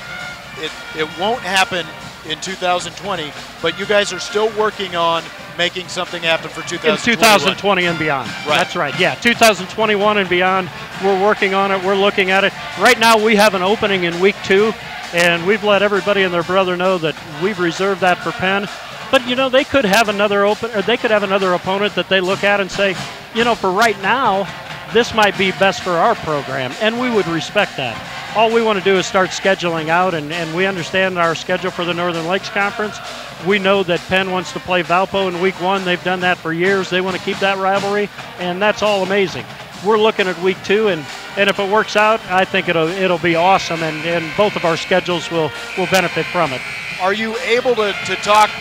[SPEAKER 1] it won't happen in 2020, but you guys are still working on making something happen for 2021.
[SPEAKER 4] In 2020 and beyond.
[SPEAKER 1] Right.
[SPEAKER 4] That's right. Yeah, 2021 and beyond, we're working on it, we're looking at it. Right now we have an opening in week 2, and we've let everybody and their brother know that we've reserved that for Penn. But, you know, they could have another opponent that they look at and say, you know, for right now, this might be best for our program, and we would respect that. All we want to do is start scheduling out, and we understand our schedule for the Northern Lakes Conference. We know that Penn wants to play Valpo in week 1. They've done that for years. They want to keep that rivalry, and that's all amazing. We're looking at week 2, and if it works out, I think it'll be awesome, and both of our schedules will benefit from it.
[SPEAKER 1] Are you able to talk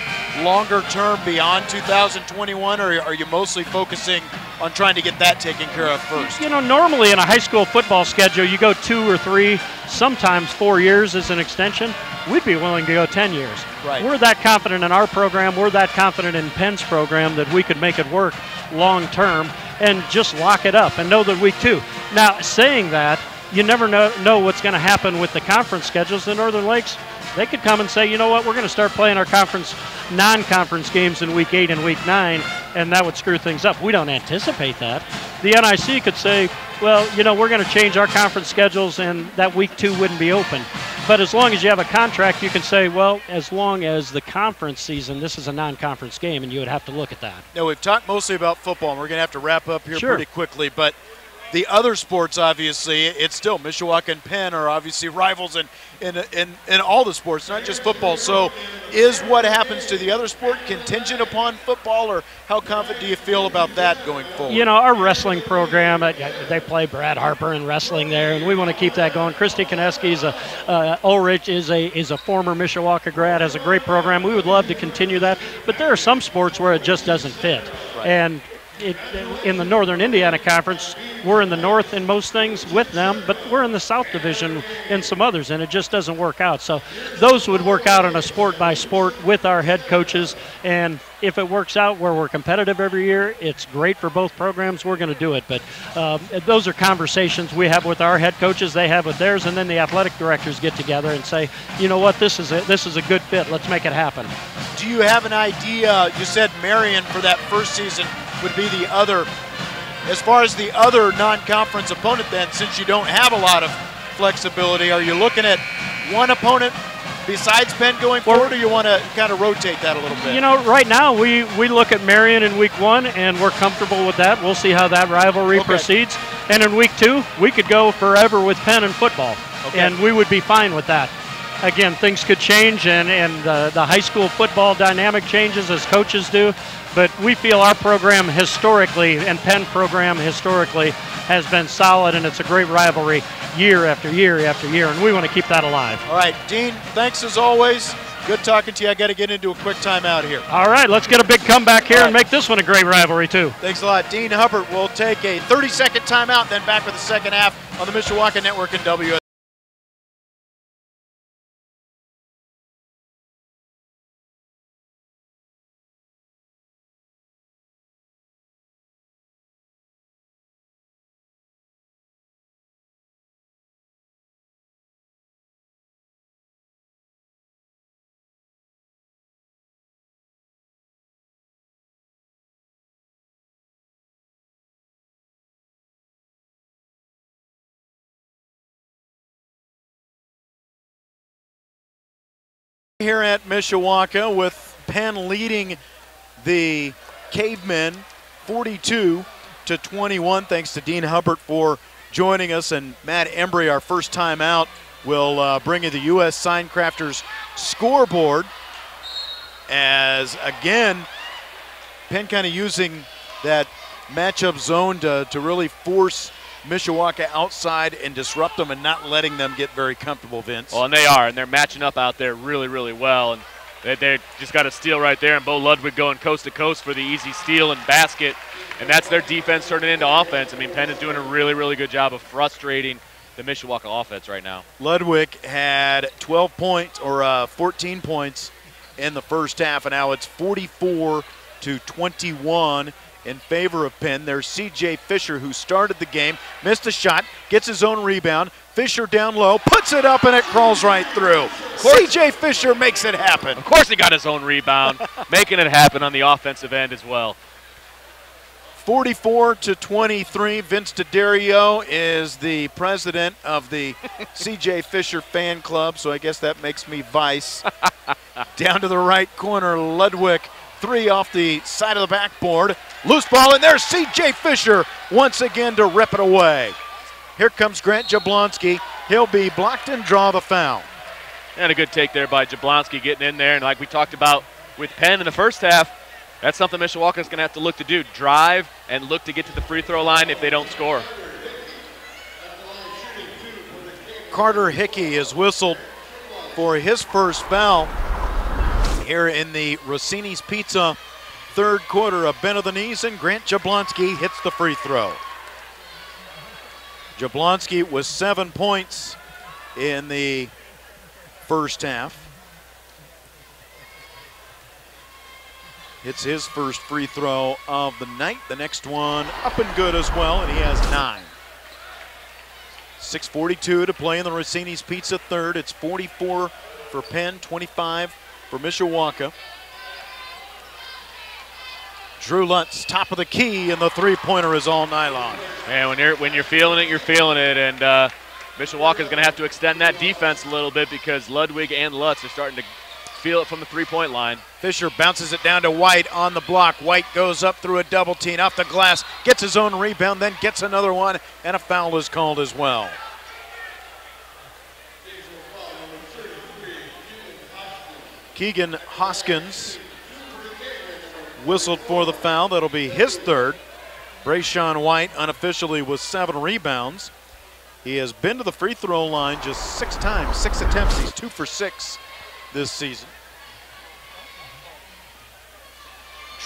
[SPEAKER 1] longer term beyond 2021, or are you mostly focusing on trying to get that taken care of first?
[SPEAKER 4] You know, normally in a high school football schedule, you go 2 or 3, sometimes 4 years as an extension. We'd be willing to go 10 years.
[SPEAKER 1] Right.
[SPEAKER 4] We're that confident in our program. We're that confident in Penn's program that we could make it work long term and just lock it up and know that week 2. Now, saying that, you never know what's going to happen with the conference schedules. The Northern Lakes, they could come and say, you know what, we're going to start playing our non-conference games in week 8 and week 9, and that would screw things up. We don't anticipate that. The NIC could say, well, you know, we're going to change our conference schedules, and that week 2 wouldn't be open. But as long as you have a contract, you can say, well, as long as the conference season, this is a non-conference game, and you would have to look at that.
[SPEAKER 1] Now, we've talked mostly about football, and we're going to have to wrap up here pretty quickly, but the other sports, obviously, it's still Mishawaka and Penn are obviously rivals in all the sports, not just football. So is what happens to the other sport contingent upon football, or how confident do you feel about that going forward?
[SPEAKER 4] You know, our wrestling program, they play Brad Harper in wrestling there, and we want to keep that going. Christy Koneski's Ulrich is a former Mishawaka grad, has a great program. We would love to continue that, but there are some sports where it just doesn't fit.
[SPEAKER 1] Right.
[SPEAKER 4] And in the Northern Indiana Conference, we're in the North in most things with them, but we're in the South Division in some others, and it just doesn't work out. So those would work out on a sport-by-sport with our head coaches, and if it works out where we're competitive every year, it's great for both programs. We're going to do it. But those are conversations we have with our head coaches, they have with theirs, and then the athletic directors get together and say, you know what, this is a good fit. Let's make it happen.
[SPEAKER 1] Do you have an idea? You said Marion for that first season would be the other. As far as the other non-conference opponent then, since you don't have a lot of flexibility, are you looking at one opponent besides Penn going forward, or you want to kind of rotate that a little bit?
[SPEAKER 4] You know, right now we look at Marion in week 1, and we're comfortable with that. We'll see how that rivalry proceeds. And in week 2, we could go forever with Penn in football, and we would be fine with that. Again, things could change, and the high school football dynamic changes as coaches do, but we feel our program historically, and Penn program historically, has been solid, and it's a great rivalry year after year after year, and we want to keep that alive.
[SPEAKER 1] All right, Dean, thanks as always. Good talking to you. I got to get into a quick timeout here.
[SPEAKER 4] All right, let's get a big comeback here and make this one a great rivalry, too.
[SPEAKER 1] Thanks a lot. Dean Hubbard will take a 30-second timeout, then back with the second half on the Mishawaka Network and WS. Here at Mishawaka with Penn leading the Cavemen 42-21. Thanks to Dean Hubbard for joining us, and Matt Embry, our first time out, will bring you the U.S. Sign Crafters scoreboard. As again, Penn kind of using that matchup zone to really force Mishawaka outside and disrupt them and not letting them get very comfortable, Vince.
[SPEAKER 2] Well, and they are, and they're matching up out there really, really well. And they just got a steal right there, and Bo Ludwig going coast to coast for the easy steal and basket. And that's their defense turning into offense. I mean, Penn is doing a really, really good job of frustrating the Mishawaka offense right now.
[SPEAKER 1] Ludwig had 12 points or 14 points in the first half, and now it's 44-21 in favor of Penn. There's C.J. Fisher, who started the game, missed a shot, gets his own rebound. Fisher down low, puts it up, and it crawls right through. C.J. Fisher makes it happen.
[SPEAKER 2] Of course he got his own rebound, making it happen on the offensive end as well.
[SPEAKER 1] 44-23. Vince D'Addario is the president of the C.J. Fisher fan club, so I guess that makes me vice. Down to the right corner, Ludwig. 3 off the side of the backboard. Loose ball, and there's C.J. Fisher once again to rip it away. Here comes Grant Jablonski. He'll be blocked and draw the foul.
[SPEAKER 2] And a good take there by Jablonski getting in there. And like we talked about with Penn in the first half, that's something Mishawaka is going to have to look to do. Drive and look to get to the free throw line if they don't score.
[SPEAKER 1] Carter Hickey is whistled for his first foul here in the Rossini's Pizza third quarter. A bend of the knees, and Grant Jablonski hits the free throw. Jablonski was 7 points in the first half. Hits his first free throw of the night. The next one up and good as well, and he has 9. 6:42 to play in the Rossini's Pizza third. It's 44 for Penn, 25 for Mishawaka. Drew Lutz, top of the key, and the three-pointer is all nylon.
[SPEAKER 2] Man, when you're feeling it, you're feeling it, and Mishawaka is going to have to extend that defense a little bit because Ludwig and Lutz are starting to feel it from the three-point line.
[SPEAKER 1] Fisher bounces it down to White on the block. White goes up through a double team, off the glass, gets his own rebound, then gets another one, and a foul is called as well. Keegan Hoskins whistled for the foul. That'll be his third. Brayshawn White unofficially with 7 rebounds. He has been to the free throw line just 6 times, 6 attempts. He's 2 for 6 this season.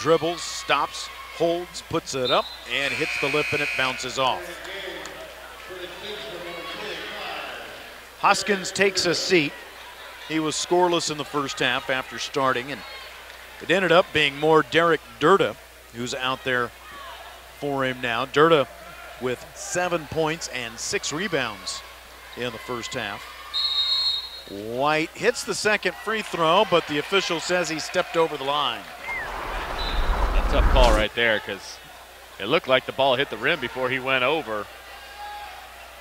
[SPEAKER 1] Dribbles, stops, holds, puts it up, and hits the lip, and it bounces off. Hoskins takes a seat. He was scoreless in the first half after starting, and it ended up being more Derek Durda who's out there for him now. Durda with 7 points and 6 rebounds in the first half. White hits the second free throw, but the official says he stepped over the line.
[SPEAKER 2] A tough call right there, because it looked like the ball hit the rim before he went over.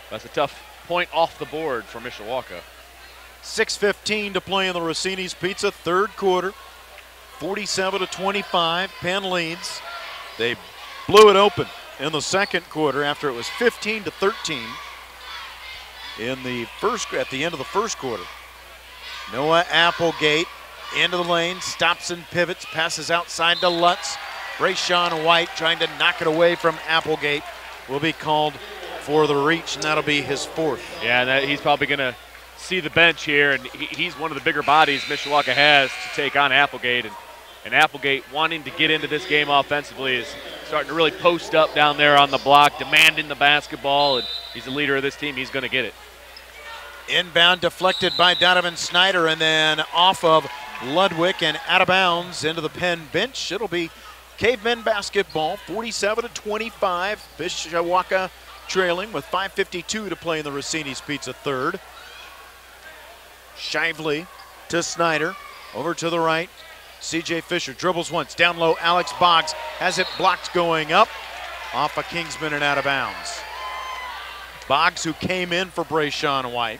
[SPEAKER 2] That's a tough point off the board for Mishawaka.
[SPEAKER 1] 6:15 to play in the Rossini's Pizza third quarter. 47-25, Penn leads. They blew it open in the second quarter after it was 15-13 in the at the end of the first quarter. Noah Applegate into the lane, stops and pivots, passes outside to Lutz. Brayshawn White trying to knock it away from Applegate will be called for the reach, and that'll be his fourth.
[SPEAKER 2] Yeah, and he's probably going to see the bench here, and he's one of the bigger bodies Mishawaka has to take on Applegate. And Applegate, wanting to get into this game offensively, is starting to really post up down there on the block, demanding the basketball, and he's the leader of this team. He's going to get it.
[SPEAKER 1] Inbound deflected by Donovan Snyder, and then off of Ludwig and out of bounds into the Penn bench. It'll be Cavemen basketball, 47-25. Mishawaka trailing with 5:52 to play in the Rossini's Pizza third. Shively to Snyder, over to the right. C.J. Fisher dribbles once, down low. Alex Boggs has it blocked going up, off a Kingsman and out of bounds. Boggs, who came in for Brayshawn White.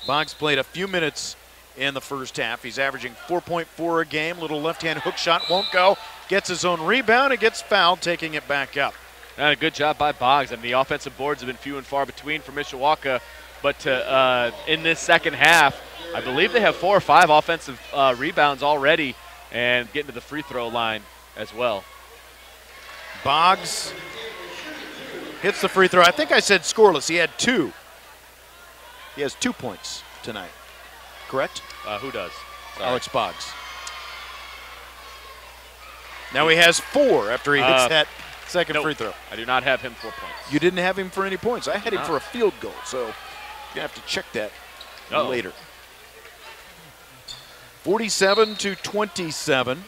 [SPEAKER 1] Boggs played a few minutes in the first half. He's averaging 4.4 a game. Little left-hand hook shot won't go. Gets his own rebound and gets fouled, taking it back up.
[SPEAKER 2] And a good job by Boggs. I mean, the offensive boards have been few and far between for Mishawaka, but in this second half, I believe they have 4 or 5 offensive rebounds already and getting to the free throw line as well.
[SPEAKER 1] Boggs hits the free throw. I think I said scoreless. He had 2. He has 2 points tonight. Correct?
[SPEAKER 2] Who does? Sorry.
[SPEAKER 1] Alex Boggs. Now he has 4 after he hits that second free throw.
[SPEAKER 2] I do not have him 4 points.
[SPEAKER 1] You didn't have him for any points. I had him for a field goal, so you're going to have to check that later. 47-27,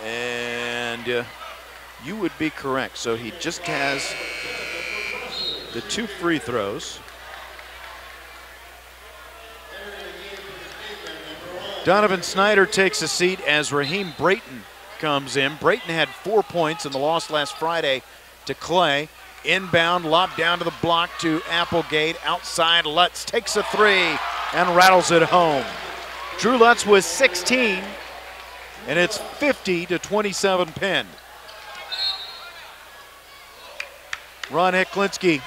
[SPEAKER 1] and you would be correct. So he just has the 2 free throws. Donovan Snyder takes a seat as Raheem Brayton comes in. Brayton had 4 points in the loss last Friday to Clay. Inbound, lob down to the block to Applegate. Outside, Lutz takes a 3 and rattles it home. Drew Lutz with 16, and it's 50-27 Penn. Ron Heklinski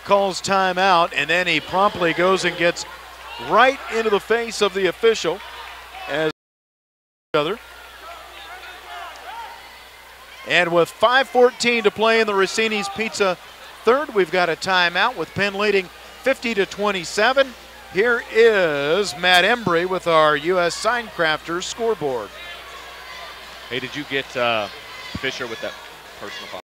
[SPEAKER 1] calls timeout, and then he promptly goes and gets right into the face of the official as other. And with 5:14 to play in the Rossini's Pizza third, we've got a timeout with Penn leading 50-27. Here is Matt Embry with our U.S. Sign Crafters scoreboard.
[SPEAKER 2] Hey, did you get Fisher with that personal foul?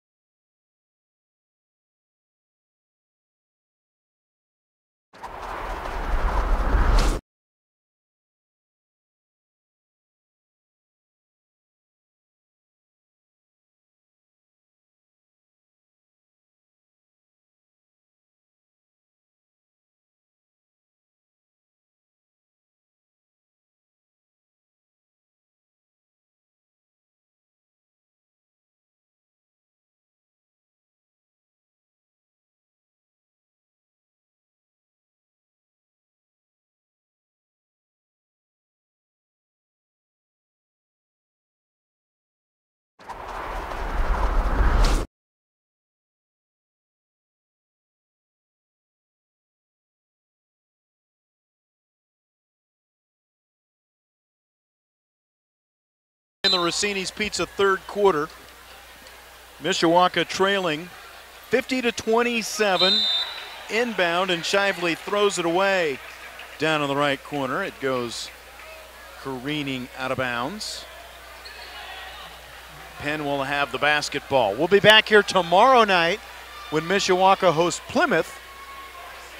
[SPEAKER 1] In the Rossini's Pizza third quarter, Mishawaka trailing 50-27. Inbound, and Shively throws it away down in the right corner. It goes careening out of bounds. Penn will have the basketball. We'll be back here tomorrow night when Mishawaka hosts Plymouth,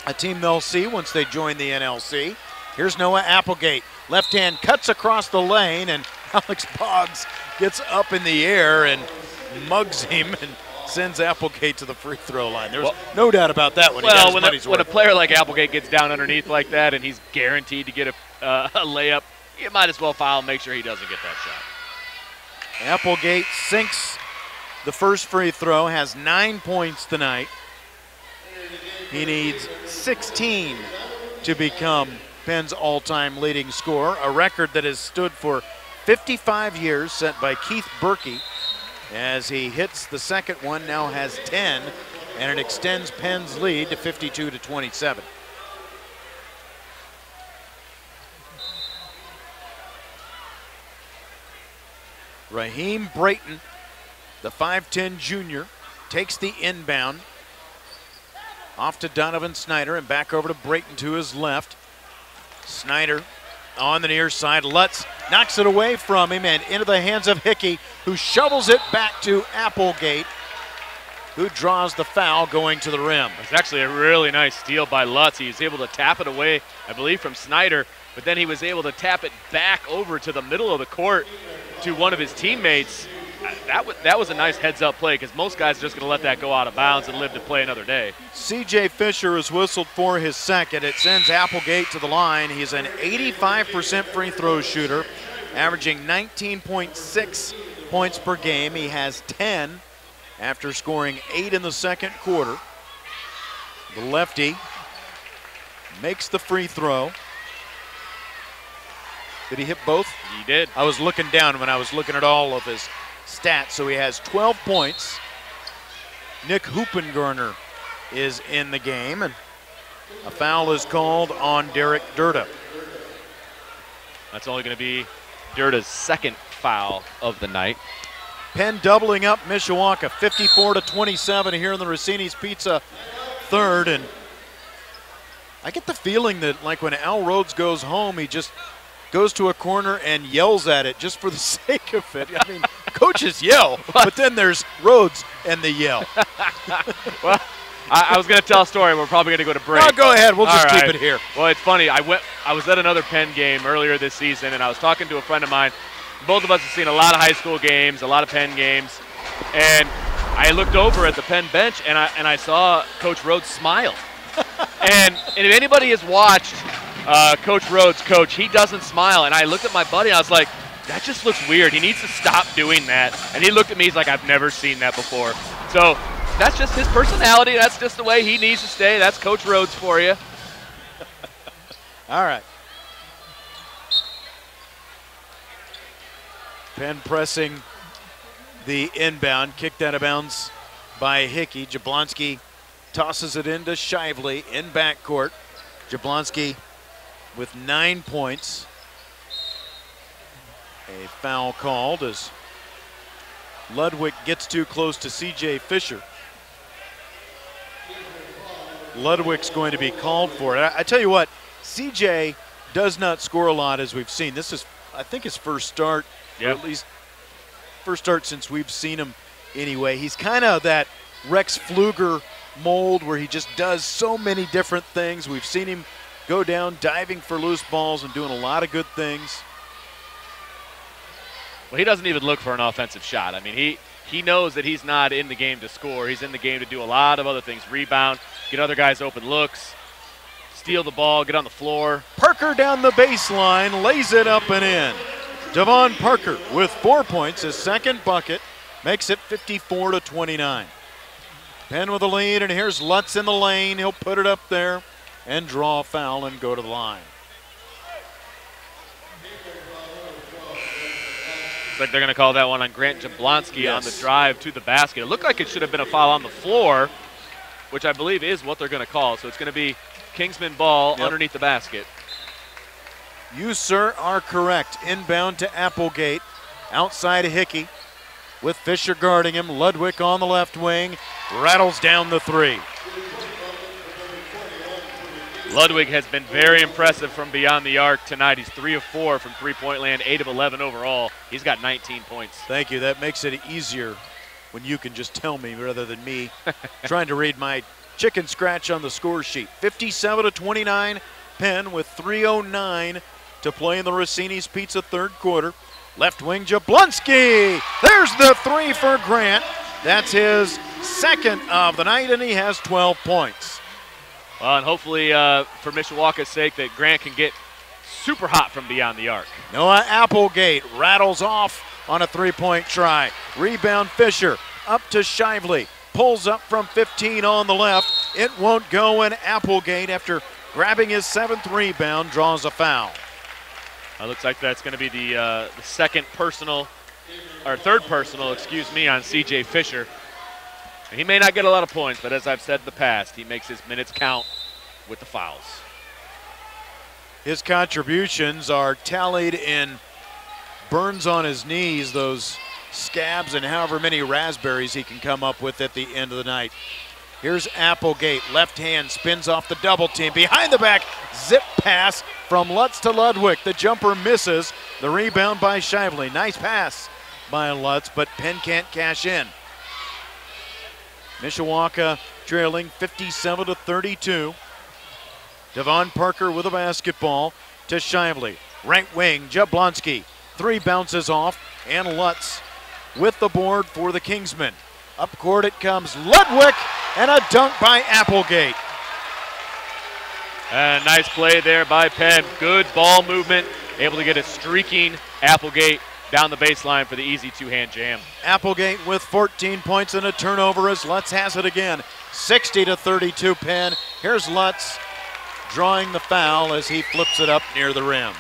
[SPEAKER 1] a team they'll see once they join the NLC. Here's Noah Applegate. Left hand cuts across the lane, and Alex Boggs gets up in the air and mugs him and sends Applegate to the free throw line. There's no doubt about that one.
[SPEAKER 2] Well, when a player like Applegate gets down underneath like that and he's guaranteed to get a layup, you might as well foul and make sure he doesn't get that shot.
[SPEAKER 1] Applegate sinks the first free throw, has 9 points tonight. He needs 16 to become Penn's all-time leading scorer, a record that has stood for 55 years, set by Keith Berkey. As he hits the second one, now has 10, and it extends Penn's lead to 52-27. Raheem Brayton, the 5'10 junior, takes the inbound. Off to Donovan Snyder and back over to Brayton to his left. Snyder on the near side. Lutz knocks it away from him and into the hands of Hickey, who shovels it back to Applegate, who draws the foul going to the rim.
[SPEAKER 2] It's actually a really nice steal by Lutz. He was able to tap it away, I believe, from Snyder, but then he was able to tap it back over to the middle of the court to one of his teammates. That was a nice heads-up play, because most guys are just going to let that go out of bounds and live to play another day.
[SPEAKER 1] C.J. Fisher is whistled for his second. It sends Applegate to the line. He's an 85% free throw shooter, averaging 19.6 points per game. He has 10 after scoring 8 in the second quarter. The lefty makes the free throw. Did he hit both?
[SPEAKER 2] He did.
[SPEAKER 1] I was looking down when I was looking at all of his stats. So he has 12 points. Nick Hoopengarner is in the game, and a foul is called on Derek Durda.
[SPEAKER 2] That's only going to be Durda's second foul of the night.
[SPEAKER 1] Penn doubling up Mishawaka, 54-27 here in the Rossini's Pizza third. And I get the feeling that, like, when Al Rhodes goes home, he just goes to a corner and yells at it just for the sake of it. I mean, coaches yell, but then there's Rhodes and they yell.
[SPEAKER 2] Well, I was going to tell a story. We're probably going to go to break.
[SPEAKER 1] No, go ahead. We'll just keep
[SPEAKER 2] right.
[SPEAKER 1] it here.
[SPEAKER 2] Well, it's funny. I was at another Penn game earlier this season, and I was talking to a friend of mine. Both of us have seen a lot of high school games, a lot of Penn games, and I looked over at the Penn bench, and I saw Coach Rhodes smile. and if anybody has watched Coach Rhodes coach, he doesn't smile. And I looked at my buddy, and I was like, that just looks weird. He needs to stop doing that. And he looked at me, he's like, I've never seen that before. So that's just his personality. That's just the way he needs to stay. That's Coach Rhodes for you.
[SPEAKER 1] All right. Penn pressing the inbound, kicked out of bounds by Hickey. Jablonski tosses it into Shively in backcourt. Jablonski with 9 points. A foul called as Ludwig gets too close to C.J. Fisher. Ludwig's going to be called for it. I tell you what, C.J. does not score a lot, as we've seen. This is, I think, his first start, or at least first start since we've seen him anyway. He's kind of that Rex Pfluger mold where he just does so many different things. We've seen him go down diving for loose balls and doing a lot of good things.
[SPEAKER 2] Well, he doesn't even look for an offensive shot. I mean, he knows that he's not in the game to score. He's in the game to do a lot of other things. Rebound, get other guys open looks, steal the ball, get on the floor.
[SPEAKER 1] Parker down the baseline, lays it up and in. Devon Parker with 4 points, his second bucket, makes it 54-29. Penn with a lead, and here's Lutz in the lane. He'll put it up there and draw a foul and go to the line.
[SPEAKER 2] Looks like they're going to call that one on Grant Jablonski on the drive to the basket. It looked like it should have been a foul on the floor, which I believe is what they're going to call. So it's going to be Kingsman ball underneath the basket.
[SPEAKER 1] You, sir, are correct. Inbound to Applegate, outside of Hickey, with Fisher guarding him. Ludwig on the left wing, rattles down the three.
[SPEAKER 2] Ludwig has been very impressive from beyond the arc tonight. He's 3 of 4 from three-point land, 8 of 11 overall. He's got 19 points.
[SPEAKER 1] Thank you. That makes it easier when you can just tell me rather than me trying to read my chicken scratch on the score sheet. 57-29, Penn with 3:09 to play in the Rossini's Pizza third quarter. Left wing Jablonski. There's the three for Grant. That's his second of the night, and he has 12 points.
[SPEAKER 2] Well, and hopefully for Mishawaka's sake that Grant can get super hot from beyond the arc.
[SPEAKER 1] Noah Applegate rattles off on a three-point try. Rebound Fisher up to Shively. Pulls up from 15 on the left. It won't go, and Applegate, after grabbing his 7th rebound, draws a foul.
[SPEAKER 2] It looks like that's going to be the third personal, excuse me, on C.J. Fisher. He may not get a lot of points, but as I've said in the past, he makes his minutes count with the fouls.
[SPEAKER 1] His contributions are tallied in burns on his knees, those scabs, and however many raspberries he can come up with at the end of the night. Here's Applegate, left hand, spins off the double team. Behind the back, zip pass from Lutz to Ludwig. The jumper misses. The rebound by Shively. Nice pass by Lutz, but Penn can't cash in. Mishawaka trailing 57-32. Devon Parker with a basketball to Shively. Right wing, Jablonski. Three bounces off, and Lutz with the board for the Kingsmen. Up court it comes, Ludwig, and a dunk by Applegate.
[SPEAKER 2] Nice play there by Penn. Good ball movement, able to get a streaking Applegate down the baseline for the easy two-hand jam.
[SPEAKER 1] Applegate with 14 points and a turnover as Lutz has it again. 60-32 Penn. Here's Lutz drawing the foul as he flips it up near the rim.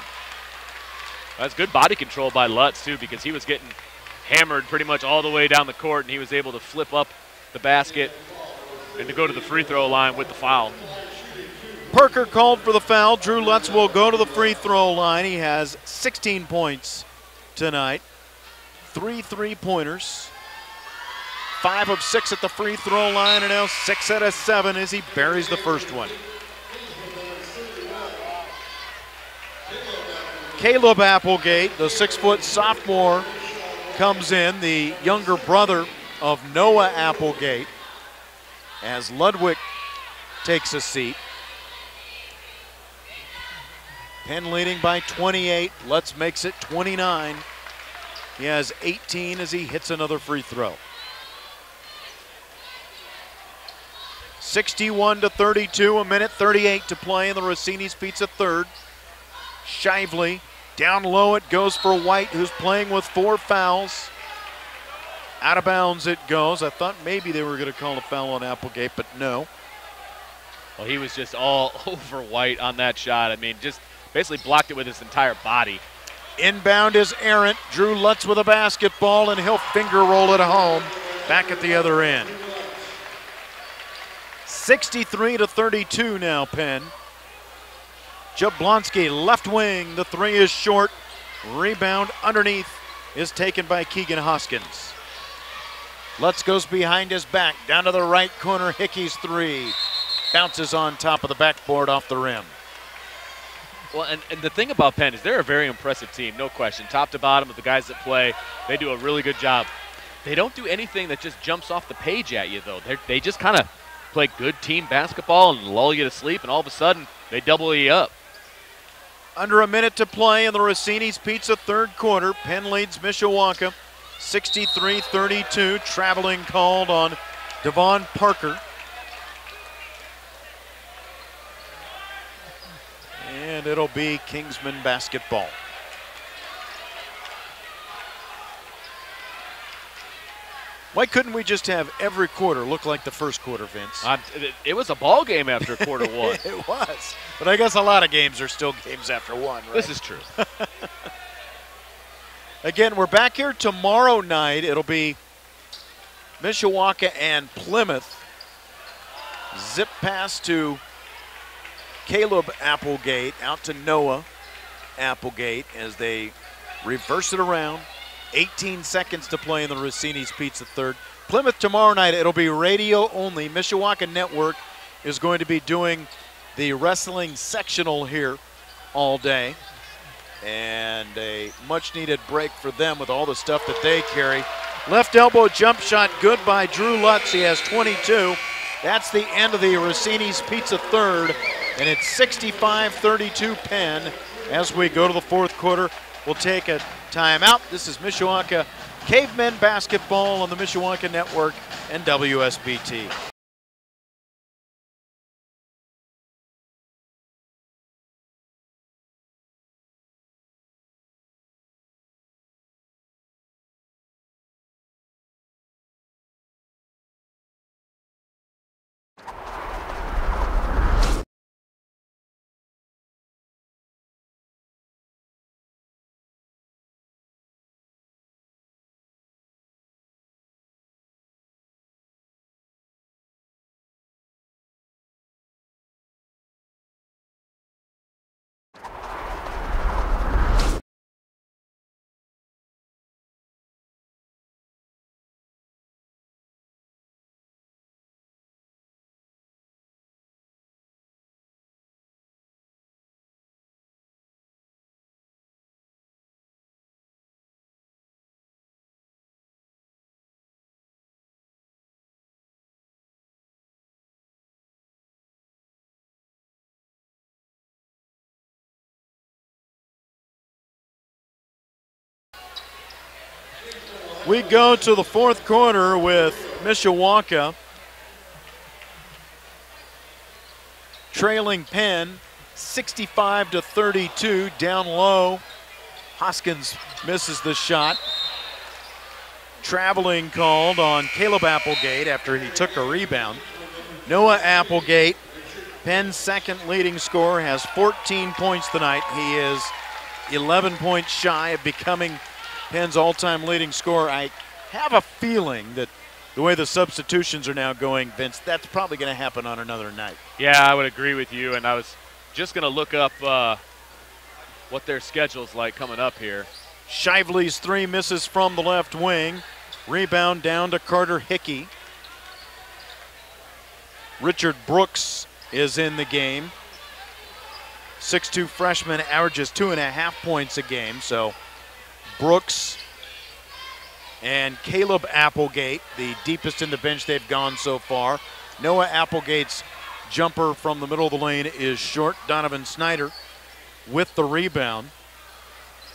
[SPEAKER 2] That's good body control by Lutz, too, because he was getting hammered pretty much all the way down the court, and he was able to flip up the basket and to go to the free throw line with the foul.
[SPEAKER 1] Parker called for the foul. Drew Lutz will go to the free throw line. He has 16 points tonight. 3 3-pointers. 5 of 6 at the free throw line, and now 6 out of 7 as he buries the first one. Caleb Applegate, the 6-foot sophomore, comes in, the younger brother of Noah Applegate, as Ludwig takes a seat. Penn leading by 28. Lutz makes it 29. He has 18 as he hits another free throw. 61-32, a minute 38 to play in the Rossini's Pizza third. Shively down low, it goes for White, who's playing with 4 fouls. Out of bounds it goes. I thought maybe they were going to call a foul on Applegate, but no.
[SPEAKER 2] Well, he was just all over White on that shot. I mean, just basically blocked it with his entire body.
[SPEAKER 1] Inbound is errant. Drew Lutz with a basketball, and he'll finger roll it home back at the other end. 63-32 now, Penn. Jablonski, left wing. The three is short. Rebound underneath is taken by Keegan Hoskins. Lutz goes behind his back. Down to the right corner. Hickey's three. Bounces on top of the backboard off the rim.
[SPEAKER 2] Well, and the thing about Penn is they're a very impressive team, no question. Top to bottom of the guys that play, they do a really good job. They don't do anything that just jumps off the page at you, though. They just kind of play good team basketball and lull you to sleep, and all of a sudden they double you up.
[SPEAKER 1] Under a minute to play in the Rossini's Pizza third quarter. Penn leads Mishawaka 63-32. Traveling called on Devon Parker. And it'll be Kingsman basketball. Why couldn't we just have every quarter look like the first quarter, Vince?
[SPEAKER 2] It was a ball game after quarter one.
[SPEAKER 1] It was. But I guess a lot of games are still games after one, right?
[SPEAKER 2] This is true.
[SPEAKER 1] Again, we're back here tomorrow night. It'll be Mishawaka and Plymouth. Zip pass to Caleb Applegate, out to Noah Applegate as they reverse it around. 18 seconds to play in the Rossini's Pizza third. Plymouth tomorrow night, it'll be radio only. Mishawaka Network is going to be doing the wrestling sectional here all day. And a much-needed break for them with all the stuff that they carry. Left elbow jump shot, good by Drew Lutz. He has 22. That's the end of the Rossini's Pizza third, and it's 65-32 Penn. As we go to the fourth quarter, we'll take a timeout. This is Mishawaka Cavemen basketball on the Mishawaka Network and WSBT. We go to the fourth quarter with Mishawaka trailing Penn 65-32, down low. Hoskins misses the shot. Traveling called on Caleb Applegate after he took a rebound. Noah Applegate, Penn's second leading scorer, has 14 points tonight. He is 11 points shy of becoming Penn's all-time leading scorer. I have a feeling that the way the substitutions are now going, Vince, that's probably going to happen on another night.
[SPEAKER 2] Yeah, I would agree with you, and I was just going to look up what their schedule's like coming up here.
[SPEAKER 1] Shively's three misses from the left wing. Rebound down to Carter Hickey. Richard Brooks is in the game. 6'2" freshman, averages 2.5 points a game, so Brooks and Caleb Applegate, the deepest in the bench they've gone so far. Noah Applegate's jumper from the middle of the lane is short. Donovan Snyder with the rebound.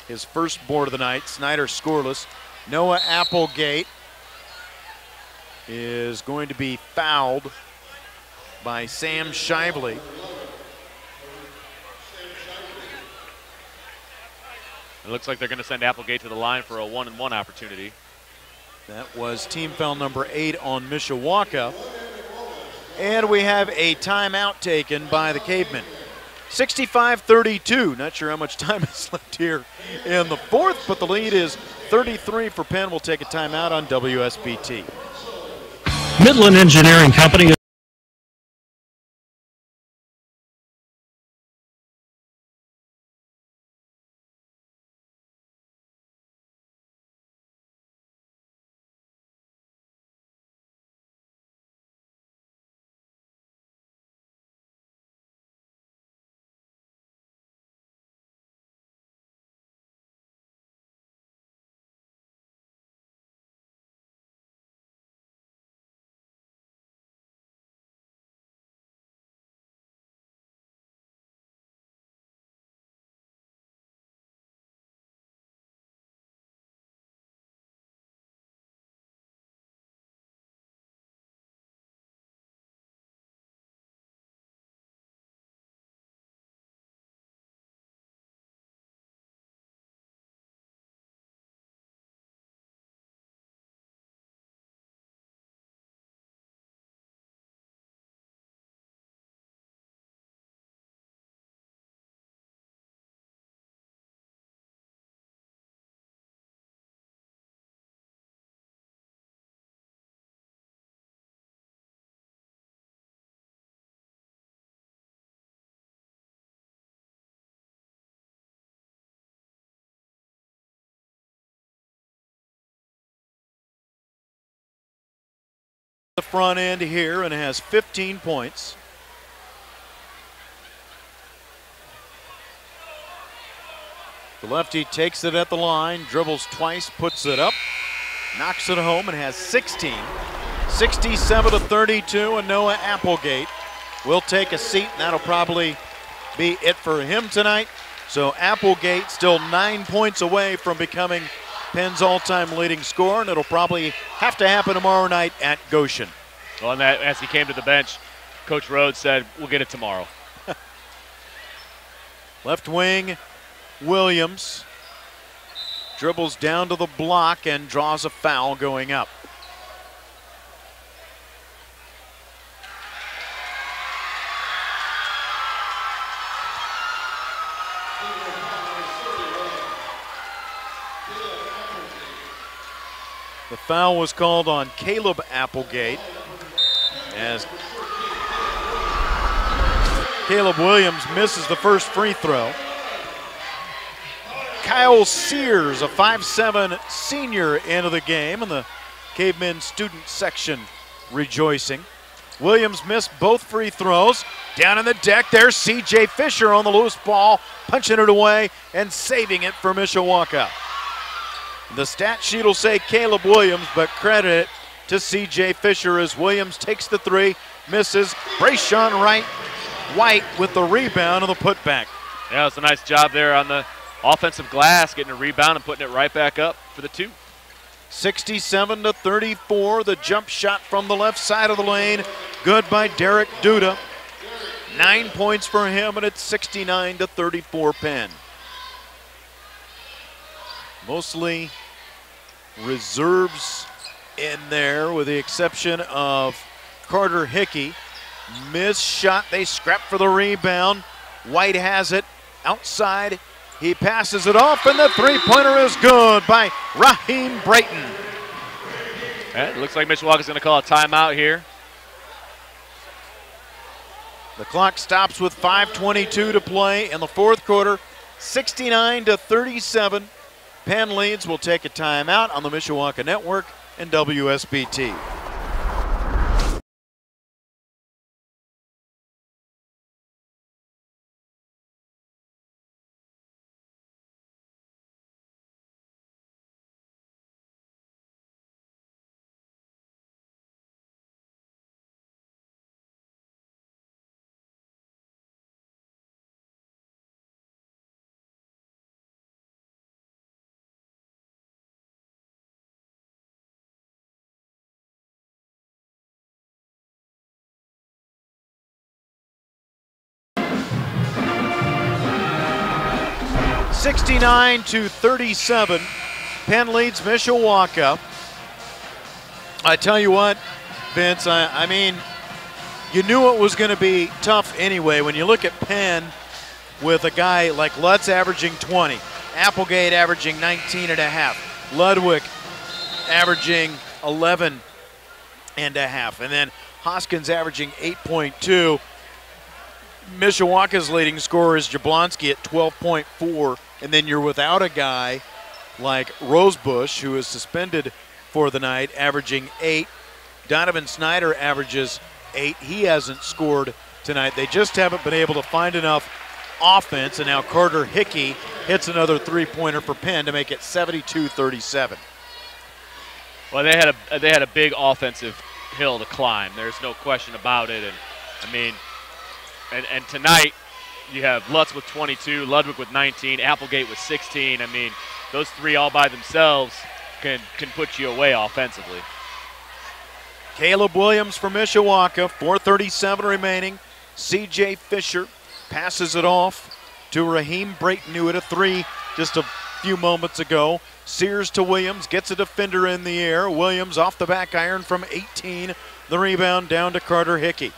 [SPEAKER 1] His first board of the night. Snyder scoreless. Noah Applegate is going to be fouled by Sam Shively.
[SPEAKER 2] It looks like they're going to send Applegate to the line for a 1-and-1 opportunity.
[SPEAKER 1] That was team foul number 8 on Mishawaka. And we have a timeout taken by the Cavemen. 65-32. Not sure how much time is left here in the fourth, but the lead is 33 for Penn. We'll take a timeout on WSBT.
[SPEAKER 4] Midland Engineering Company.
[SPEAKER 1] The front end here and has 15 points. The lefty takes it at the line, dribbles twice, puts it up, knocks it home, and has 16. 67-32, and Noah Applegate will take a seat, and that'll probably be it for him tonight. So Applegate still 9 points away from becoming Penn's all-time leading scorer, and it'll probably have to happen tomorrow night at Goshen.
[SPEAKER 2] Well, and that, as he came to the bench, Coach Rhodes said, we'll get it tomorrow.
[SPEAKER 1] Left wing, Williams dribbles down to the block and draws a foul going up. The foul was called on Caleb Applegate as Caleb Williams misses the first free throw. Kyle Sears, a 5'7" senior, into the game, and the Cavemen student section rejoicing. Williams missed both free throws. Down in the deck, there's C.J. Fisher on the loose ball, punching it away and saving it for Mishawaka. The stat sheet will say Caleb Williams, but credit it to C.J. Fisher as Williams takes the three, misses. Brayshawn White with the rebound and the putback.
[SPEAKER 2] Yeah, it's a nice job there on the offensive glass, getting a rebound and putting it right back up for the two.
[SPEAKER 1] 67-34, the jump shot from the left side of the lane. Good by Derek Duda. 9 points for him, and it's 69-34 Penn. Mostly reserves in there with the exception of Carter Hickey. Missed shot, they scrap for the rebound. White has it outside. He passes it off, and the three-pointer is good by Raheem Brayton.
[SPEAKER 2] It looks like Mishawaka's going to call a timeout here.
[SPEAKER 1] The clock stops with 5:22 to play in the fourth quarter. 69-37. Penn leads. Will take a timeout on the Mishawaka Network and WSBT. (69-37), Penn leads Mishawaka. I tell you what, Vince, I mean, you knew it was going to be tough anyway. When you look at Penn with a guy like Lutz averaging 20, Applegate averaging 19 and a half, Ludwig averaging 11 and a half, and then Hoskins averaging 8.2. Mishawaka's leading scorer is Jablonski at 12.4, and then you're without a guy like Rosebush, who is suspended for the night, averaging 8. Donovan Snyder averages 8. He hasn't scored tonight. They just haven't been able to find enough offense, and now Carter Hickey hits another three-pointer for Penn to make it 72-37.
[SPEAKER 2] Well, they had a big offensive hill to climb. There's no question about it, and I mean, and tonight you have Lutz with 22, Ludwig with 19, Applegate with 16. I mean, those three all by themselves can put you away offensively.
[SPEAKER 1] Caleb Williams from Mishawaka, 4:37 remaining. C.J. Fisher passes it off to Raheem Brayton, who hit a three just a few moments ago. Sears to Williams, gets a defender in the air. Williams off the back iron from 18. The rebound down to Carter Hickey.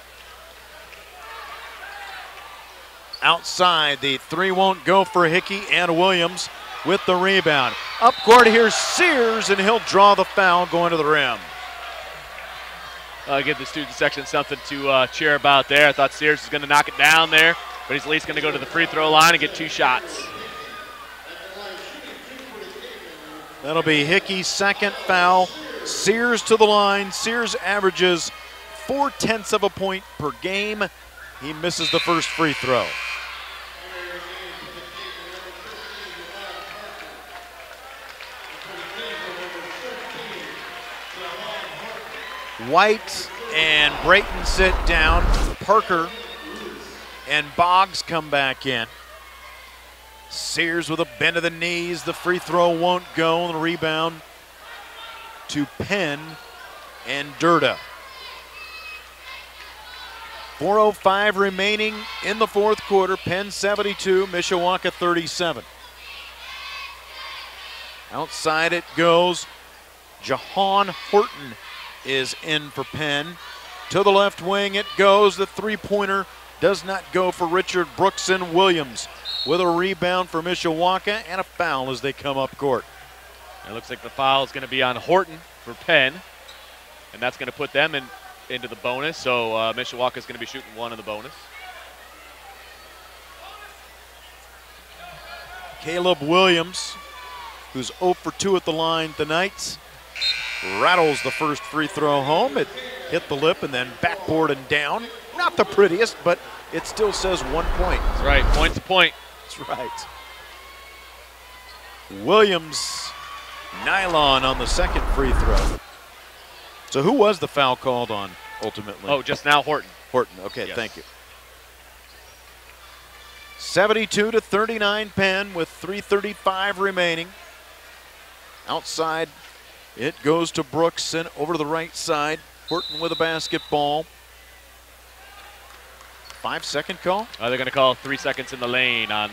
[SPEAKER 1] Outside, the three won't go for Hickey, and Williams with the rebound. Up court, here's Sears, and he'll draw the foul going to the rim.
[SPEAKER 2] Give the student section something to cheer about there. I thought Sears was going to knock it down there, but he's at least going to go to the free throw line and get 2 shots.
[SPEAKER 1] That'll be Hickey's second foul. Sears to the line. Sears averages 0.4 of a point per game. He misses the first free throw. White and Brayton sit down. Parker and Boggs come back in. Sears with a bend of the knees. The free throw won't go. And the rebound to Penn and Durda. 4:05 remaining in the fourth quarter. Penn 72, Mishawaka 37. Outside it goes. Jahan Horton is in for Penn. To the left wing it goes. The three-pointer does not go for Richard Brookson. Williams with a rebound for Mishawaka and a foul as they come up court.
[SPEAKER 2] It looks like the foul is going to be on Horton for Penn, and that's going to put them into the bonus. So Mishawaka is going to be shooting one in the bonus.
[SPEAKER 1] Caleb Williams, who's 0 for 2 at the line tonight, rattles the first free throw home. It hit the lip and then backboard and down. Not the prettiest, but it still says 1 point.
[SPEAKER 2] That's right, point to point.
[SPEAKER 1] That's right. Williams, nylon on the second free throw. So who was the foul called on ultimately?
[SPEAKER 2] Oh, just now Horton.
[SPEAKER 1] Horton, okay,
[SPEAKER 2] Yes.
[SPEAKER 1] Thank you. 72-39 Penn with 3:35 remaining. Outside, it goes to Brooks and over to the right side. Horton with a basketball. 5-second call?
[SPEAKER 2] They're going to call 3 seconds in the lane on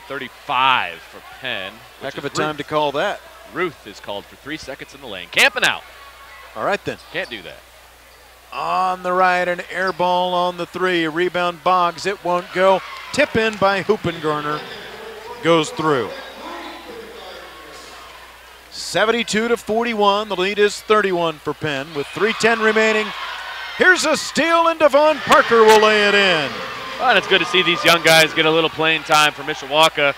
[SPEAKER 2] 35 for Penn.
[SPEAKER 1] Heck of a time to call that.
[SPEAKER 2] Ruth is called for 3 seconds in the lane. Camping out.
[SPEAKER 1] All right then.
[SPEAKER 2] Can't do that.
[SPEAKER 1] On the right, an air ball on the three. Rebound Boggs, it won't go. Tip in by Hoopengarner. Goes through. 72-41, the lead is 31 for Penn with 3:10 remaining. Here's a steal and Devon Parker will lay it in.
[SPEAKER 2] Well, and it's good to see these young guys get a little playing time for Mishawaka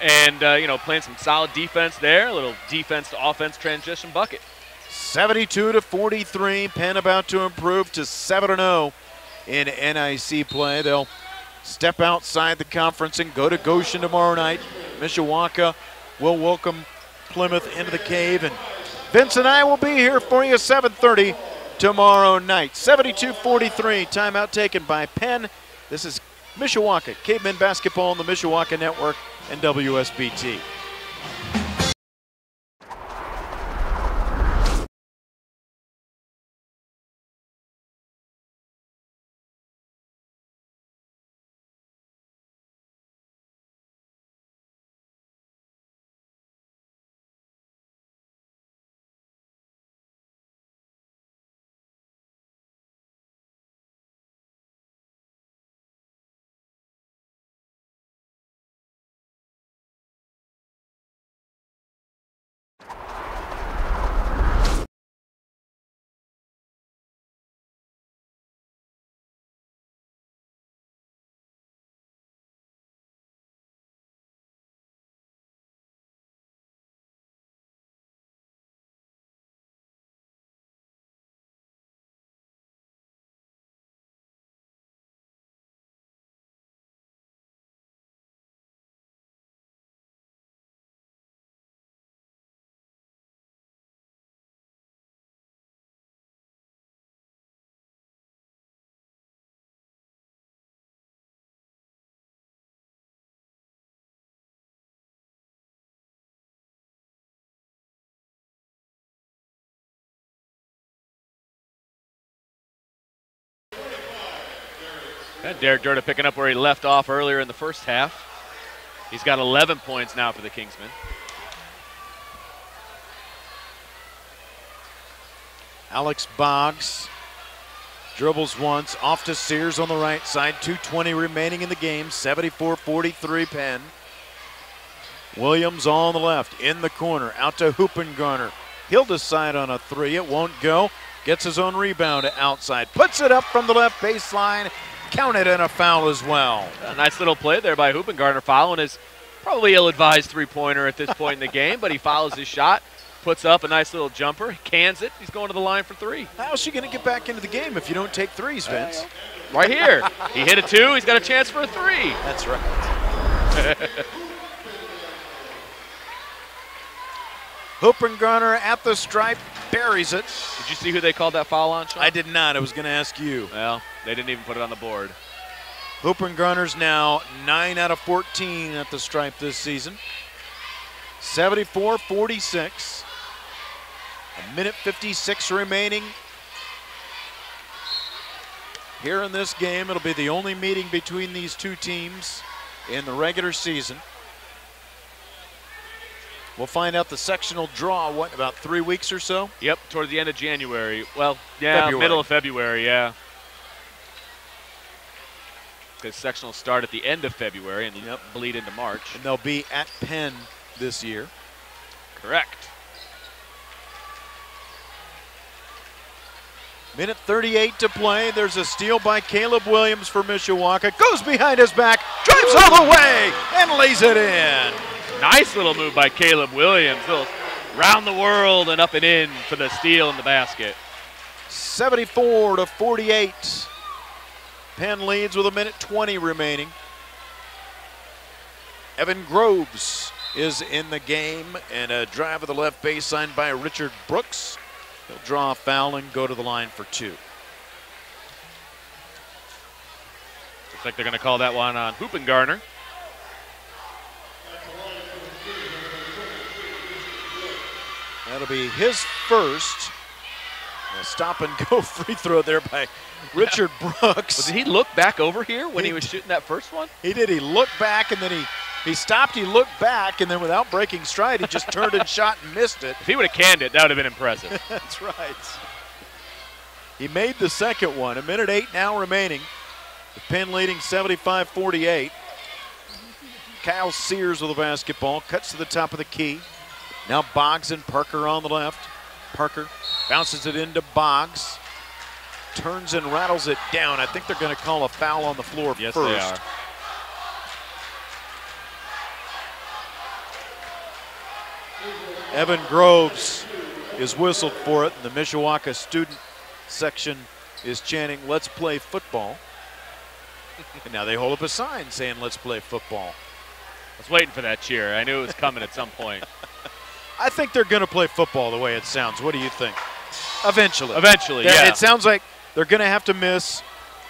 [SPEAKER 2] and, playing some solid defense there, a little defense to offense transition bucket.
[SPEAKER 1] 72-43, Penn about to improve to 7-0 in NIC play. They'll step outside the conference and go to Goshen tomorrow night. Mishawaka will welcome Plymouth into the cave, and Vince and I will be here for you 7:30 tomorrow night. 72-43, timeout taken by Penn. This is Mishawaka, Cavemen Basketball on the Mishawaka Network and WSBT.
[SPEAKER 2] And Derek Durda picking up where he left off earlier in the first half. He's got 11 points now for the Kingsmen.
[SPEAKER 1] Alex Boggs dribbles once, off to Sears on the right side. 2:20 remaining in the game, 74-43 Penn. Williams on the left, in the corner, out to Hoopengarner. He'll decide on a three, it won't go. Gets his own rebound outside, puts it up from the left baseline. Counted and a foul as well.
[SPEAKER 2] A nice little play there by Hoopengarner, following his probably ill-advised three-pointer at this point in the game, but he follows his shot, puts up a nice little jumper, he cans it, he's going to the line for three.
[SPEAKER 1] How's she going to get back into the game if you don't take threes, Vince?
[SPEAKER 2] Right here. He hit a two, he's got a chance for a three.
[SPEAKER 1] That's right. Hoopengarner at the stripe, buries it.
[SPEAKER 2] Did you see who they called that foul on, Sean?
[SPEAKER 1] I did not. I was going to ask you.
[SPEAKER 2] Well, they didn't even put it on the board.
[SPEAKER 1] Hoopengarner's now 9 out of 14 at the stripe this season. 74-46. A minute 56 remaining. Here in this game, it'll be the only meeting between these two teams in the regular season. We'll find out the sectional draw, what, about 3 weeks or so?
[SPEAKER 2] Yep, toward the end of January. Well, yeah,
[SPEAKER 1] February.
[SPEAKER 2] Middle of February, yeah. Because sectionals start at the end of February and bleed into March.
[SPEAKER 1] And they'll be at Penn this year.
[SPEAKER 2] Correct.
[SPEAKER 1] Minute 38 to play. There's a steal by Caleb Williams for Mishawaka. Goes behind his back, drives all the way, and lays it in.
[SPEAKER 2] Nice little move by Caleb Williams. Little round the world and up and in for the steal in the basket.
[SPEAKER 1] 74-48. Penn leads with a minute 20 remaining. Evan Groves is in the game, and a drive of the left baseline by Richard Brooks. He'll draw a foul and go to the line for 2.
[SPEAKER 2] Looks like they're going to call that one on Hoopengarner.
[SPEAKER 1] That'll be his first. A stop-and-go free throw there by Richard Brooks.
[SPEAKER 2] Well, did he look back over here when he was shooting that first one?
[SPEAKER 1] He did. He looked back, and then he stopped, he looked back, and then without breaking stride, he just turned and shot and missed it.
[SPEAKER 2] If he would have canned it, that would have been impressive.
[SPEAKER 1] That's right. He made the second one. A minute 8 now remaining. The Penn leading 75-48. Kyle Sears with the basketball. Cuts to the top of the key. Now Boggs and Parker on the left. Parker bounces it into Boggs. Turns and rattles it down. I think they're going to call a foul on the floor first.
[SPEAKER 2] Yes, they are.
[SPEAKER 1] Evan Groves is whistled for it, and the Mishawaka student section is chanting, "Let's play football." And now they hold up a sign saying, "Let's play football."
[SPEAKER 2] I was waiting for that cheer. I knew it was coming at some point.
[SPEAKER 1] I think they're going to play football the way it sounds. What do you think? Eventually.
[SPEAKER 2] Eventually, yeah.
[SPEAKER 1] It sounds like they're going to have to miss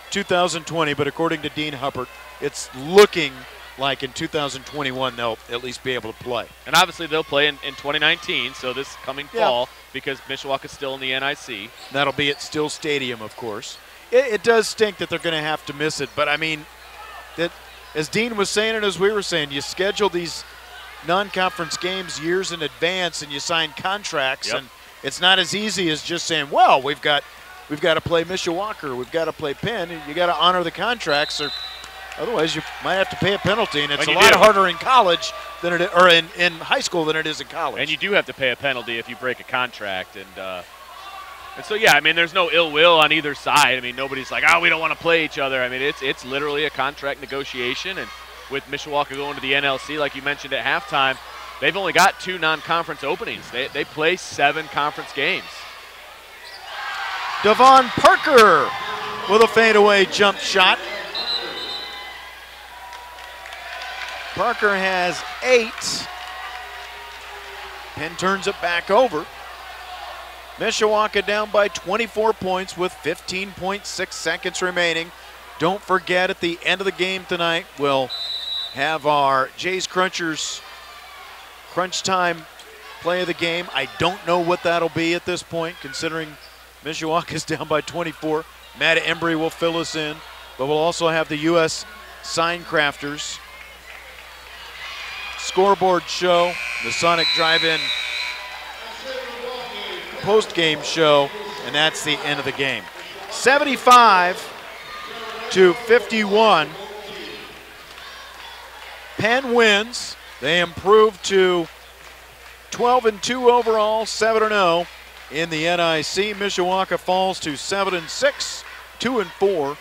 [SPEAKER 1] 2020, but according to Dean Hubbard, it's looking like in 2021 they'll at least be able to play.
[SPEAKER 2] And obviously they'll play in 2019, so this coming fall, because Mishawaka's still in the NIC.
[SPEAKER 1] That'll be at Still Stadium, of course. It does stink that they're going to have to miss it, but I mean, that as Dean was saying and as we were saying, you schedule these non-conference games years in advance and you sign contracts, and it's not as easy as just saying, well, we've got to play Mishawaka or we've got to play Penn. You got to honor the contracts, or otherwise you might have to pay a penalty, and it's a lot harder in college than it or in high school than it is in college.
[SPEAKER 2] And you do have to pay a penalty if you break a contract, and so yeah, I mean, there's no ill will on either side. I mean, nobody's like, oh, we don't want to play each other. I mean, it's literally a contract negotiation, and with Mishawaka going to the NLC, like you mentioned at halftime, they've only got 2 non-conference openings. They play 7 conference games.
[SPEAKER 1] Devon Parker with a fadeaway jump shot. Parker has 8. Penn turns it back over. Mishawaka down by 24 points with 15.6 seconds remaining. Don't forget, at the end of the game tonight, we'll have our Jays Crunchers crunch time play of the game. I don't know what that'll be at this point, considering Mishawaka's down by 24. Matt Embry will fill us in, but we'll also have the U.S. Sign Crafters scoreboard show, the Sonic Drive-In post-game show, and that's the end of the game. 75-51. Penn wins. They improve to 12-2 overall, 7-0 in the NIC. Mishawaka falls to 7-6, 2-4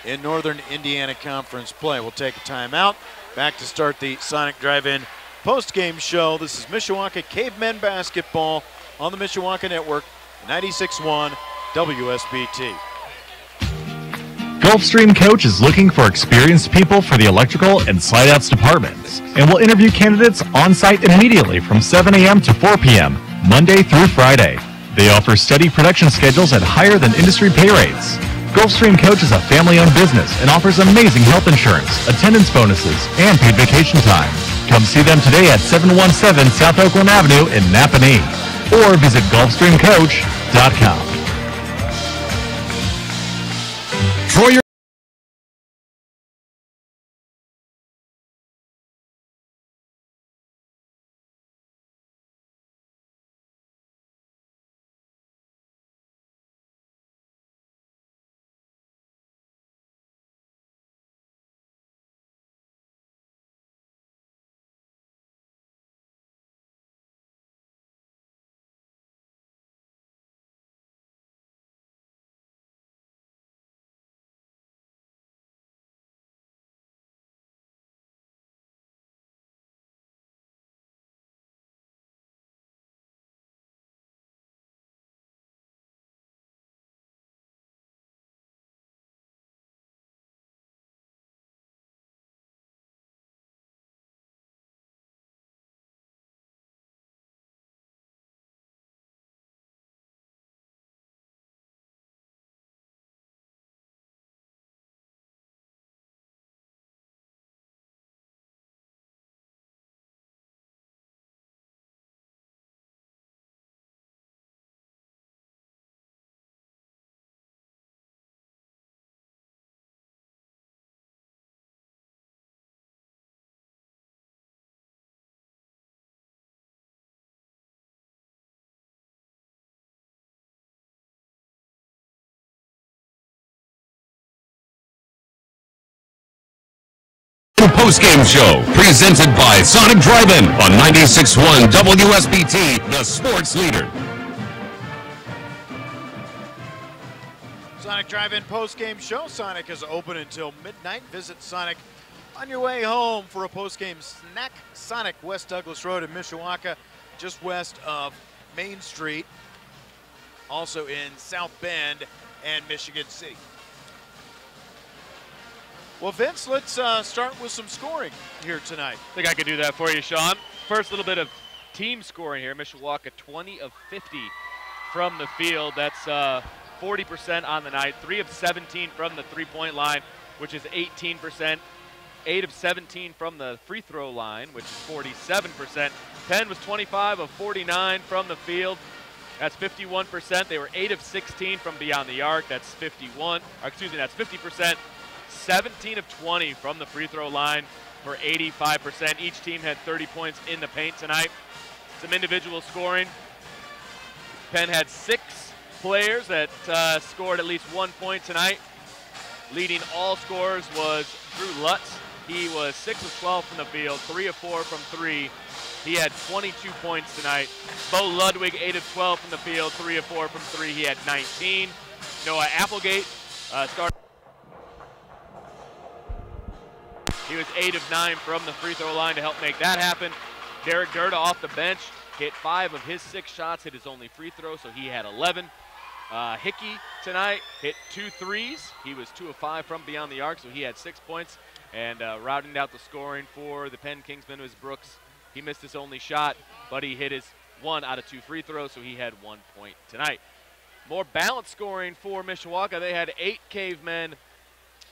[SPEAKER 1] in Northern Indiana Conference play. We'll take a timeout. Back to start the Sonic Drive-In post-game show. This is Mishawaka Cavemen basketball on the Mishawaka Network, 96.1 WSBT.
[SPEAKER 5] Gulfstream Coach is looking for experienced people for the electrical and slide-outs departments, and will interview candidates on-site immediately from 7 a.m. to 4 p.m. Monday through Friday. They offer steady production schedules at higher than industry pay rates. Gulfstream Coach is a family-owned business and offers amazing health insurance, attendance bonuses, and paid vacation time. Come see them today at 717 South Oakland Avenue in Napanee, or visit GulfstreamCoach.com.
[SPEAKER 3] For your post-game show presented by Sonic Drive-In on 96.1 WSBT, the sports leader.
[SPEAKER 1] Sonic Drive-In post-game show. Sonic is open until midnight. Visit Sonic on your way home for a post-game snack. Sonic, West Douglas Road in Mishawaka, just west of Main Street. Also in South Bend and Michigan City. Well, Vince, let's start with some scoring here tonight.
[SPEAKER 2] I think I could do that for you, Sean. First little bit of team scoring here. Mishawaka 20 of 50 from the field. That's 40% on the night. 3 of 17 from the three-point line, which is 18%. 8 of 17 from the free throw line, which is 47%. Penn was 25 of 49 from the field. That's 51%. They were 8 of 16 from beyond the arc. That's 50%. 17 of 20 from the free throw line for 85%. Each team had 30 points in the paint tonight. Some individual scoring. Penn had 6 players that scored at least 1 point tonight. Leading all scorers was Drew Lutz. He was 6 of 12 from the field, 3 of 4 from 3. He had 22 points tonight. Bo Ludwig, 8 of 12 from the field, 3 of 4 from 3. He had 19. Noah Applegate started. He was 8 of 9 from the free throw line to help make that happen. Derek Durda off the bench hit 5 of his 6 shots, hit his only free throw, so he had 11. Hickey tonight hit 2 threes. He was 2 of 5 from beyond the arc, so he had 6 points. And routing out the scoring for the Penn Kingsman was Brooks. He missed his only shot, but he hit his 1 out of 2 free throws, so he had 1 point tonight. More balanced scoring for Mishawaka. They had 8 cavemen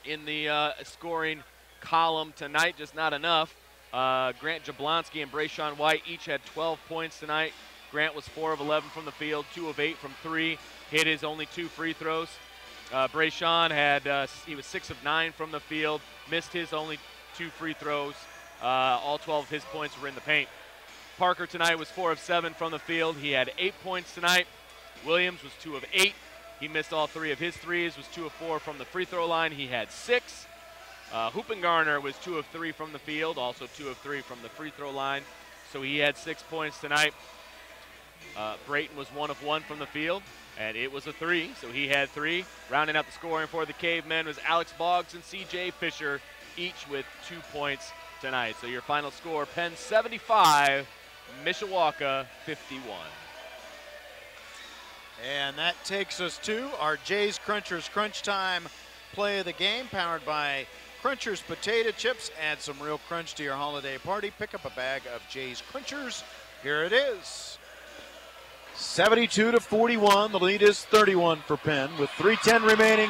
[SPEAKER 2] in the scoring column tonight, just not enough. Grant Jablonski and Brayshawn White each had 12 points tonight. Grant was 4 of 11 from the field, 2 of 8 from 3, hit his only 2 free throws. Brayshawn he was 6 of 9 from the field, missed his only 2 free throws. All 12 of his points were in the paint. Parker tonight was 4 of 7 from the field. He had 8 points tonight. Williams was 2 of 8. He missed all 3 of his threes, was 2 of 4 from the free throw line. He had 6. Hoopengarner was 2 of 3 from the field, also 2 of 3 from the free throw line, so he had 6 points tonight. Brayton was 1 of 1 from the field, and it was a 3, so he had 3. Rounding out the scoring for the Cavemen was Alex Boggs and C.J. Fisher, each with 2 points tonight. So your final score, Penn 75, Mishawaka 51.
[SPEAKER 1] And that takes us to our Jay's Crunchers Crunch Time play of the game, powered by Crunchers Potato Chips. Add some real crunch to your holiday party. Pick up a bag of Jay's Crunchers. Here it is. 72-41. The lead is 31 for Penn with 3:10 remaining.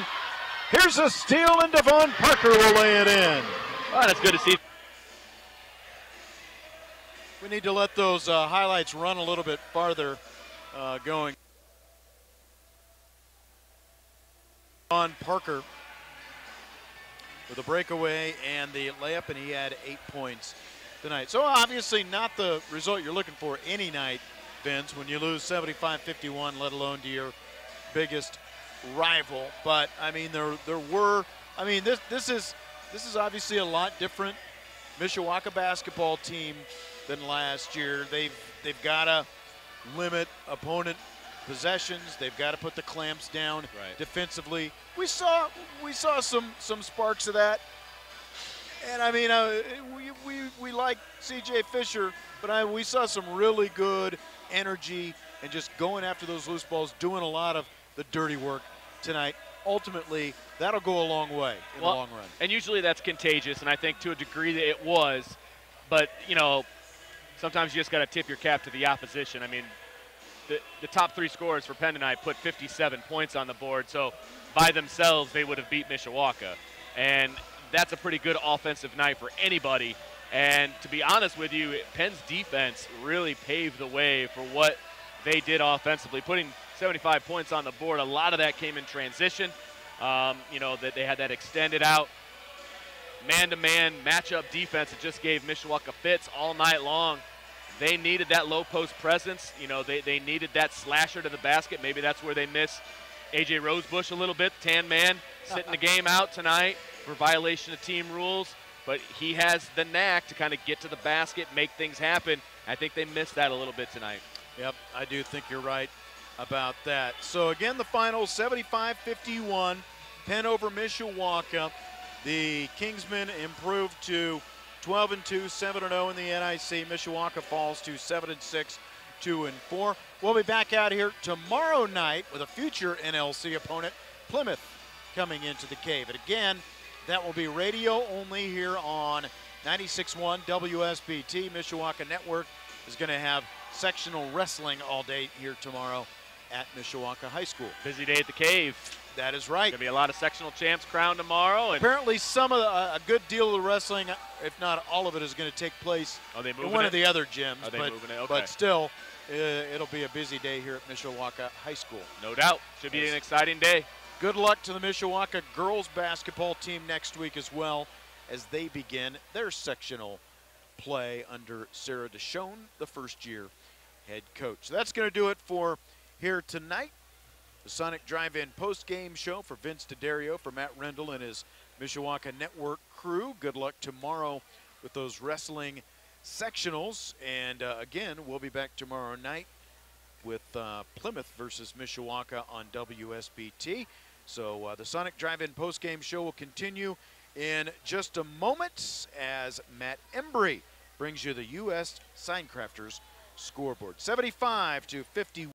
[SPEAKER 1] Here's a steal, and Devon Parker will lay it in.
[SPEAKER 2] Oh, that's good to see.
[SPEAKER 1] We need to let those highlights run a little bit farther going. On Parker with a breakaway and the layup, and he had 8 points tonight. So obviously not the result you're looking for any night, Vince, when you lose 75-51, let alone to your biggest rival. But I mean, there were. I mean, this is obviously a lot different Mishawaka basketball team than last year. They've got to limit opponent possessions. They've got to put the clamps down defensively. We saw some sparks of that. And I mean, we like C.J. Fisher, but we saw some really good energy and just going after those loose balls, doing a lot of the dirty work tonight. Ultimately, that'll go a long way in the long run.
[SPEAKER 2] And usually that's contagious, and I think to a degree that it was. But, you know, sometimes you just got to tip your cap to the opposition. I mean, the top three scorers for Penn tonight put 57 points on the board, so by themselves they would have beat Mishawaka. And that's a pretty good offensive night for anybody. And to be honest with you, Penn's defense really paved the way for what they did offensively, putting 75 points on the board. A lot of that came in transition. You know, that they had that extended out man-to-man matchup defense that just gave Mishawaka fits all night long. They needed that low post presence. You know, they needed that slasher to the basket. Maybe that's where they miss A.J. Rosebush a little bit. Tan man sitting the game out tonight for violation of team rules. But he has the knack to kind of get to the basket, make things happen. I think they missed that a little bit tonight.
[SPEAKER 1] Yep, I do think you're right about that. So again, the final 75-51, Penn over Mishawaka. The Kingsmen improved to 12-2, 7-0 in the NIC. Mishawaka falls to 7-6, 2-4. We'll be back out here tomorrow night with a future NLC opponent, Plymouth, coming into the Cave. And again, that will be radio only here on 96.1 WSBT. Mishawaka Network is going to have sectional wrestling all day here tomorrow at Mishawaka High School.
[SPEAKER 2] Busy day at the Cave.
[SPEAKER 1] That is right.
[SPEAKER 2] Going to be a lot of sectional champs crowned tomorrow. And
[SPEAKER 1] apparently some of a good deal of the wrestling, if not all of it, is going to take place in one of the other gyms.
[SPEAKER 2] Are they moving it? Okay.
[SPEAKER 1] But still, it'll be a busy day here at Mishawaka High School.
[SPEAKER 2] No doubt. Should be an exciting day.
[SPEAKER 1] Good luck to the Mishawaka girls basketball team next week as well as they begin their sectional play under Sarah DeShone, the first-year head coach. So that's going to do it for here tonight. The Sonic Drive-In post-game show for Vince D'Addario, for Matt Rendell and his Mishawaka Network crew. Good luck tomorrow with those wrestling sectionals. And again, we'll be back tomorrow night with Plymouth versus Mishawaka on WSBT. So the Sonic Drive-In post-game show will continue in just a moment as Matt Embry brings you the U.S. Signcrafters scoreboard. 75-51.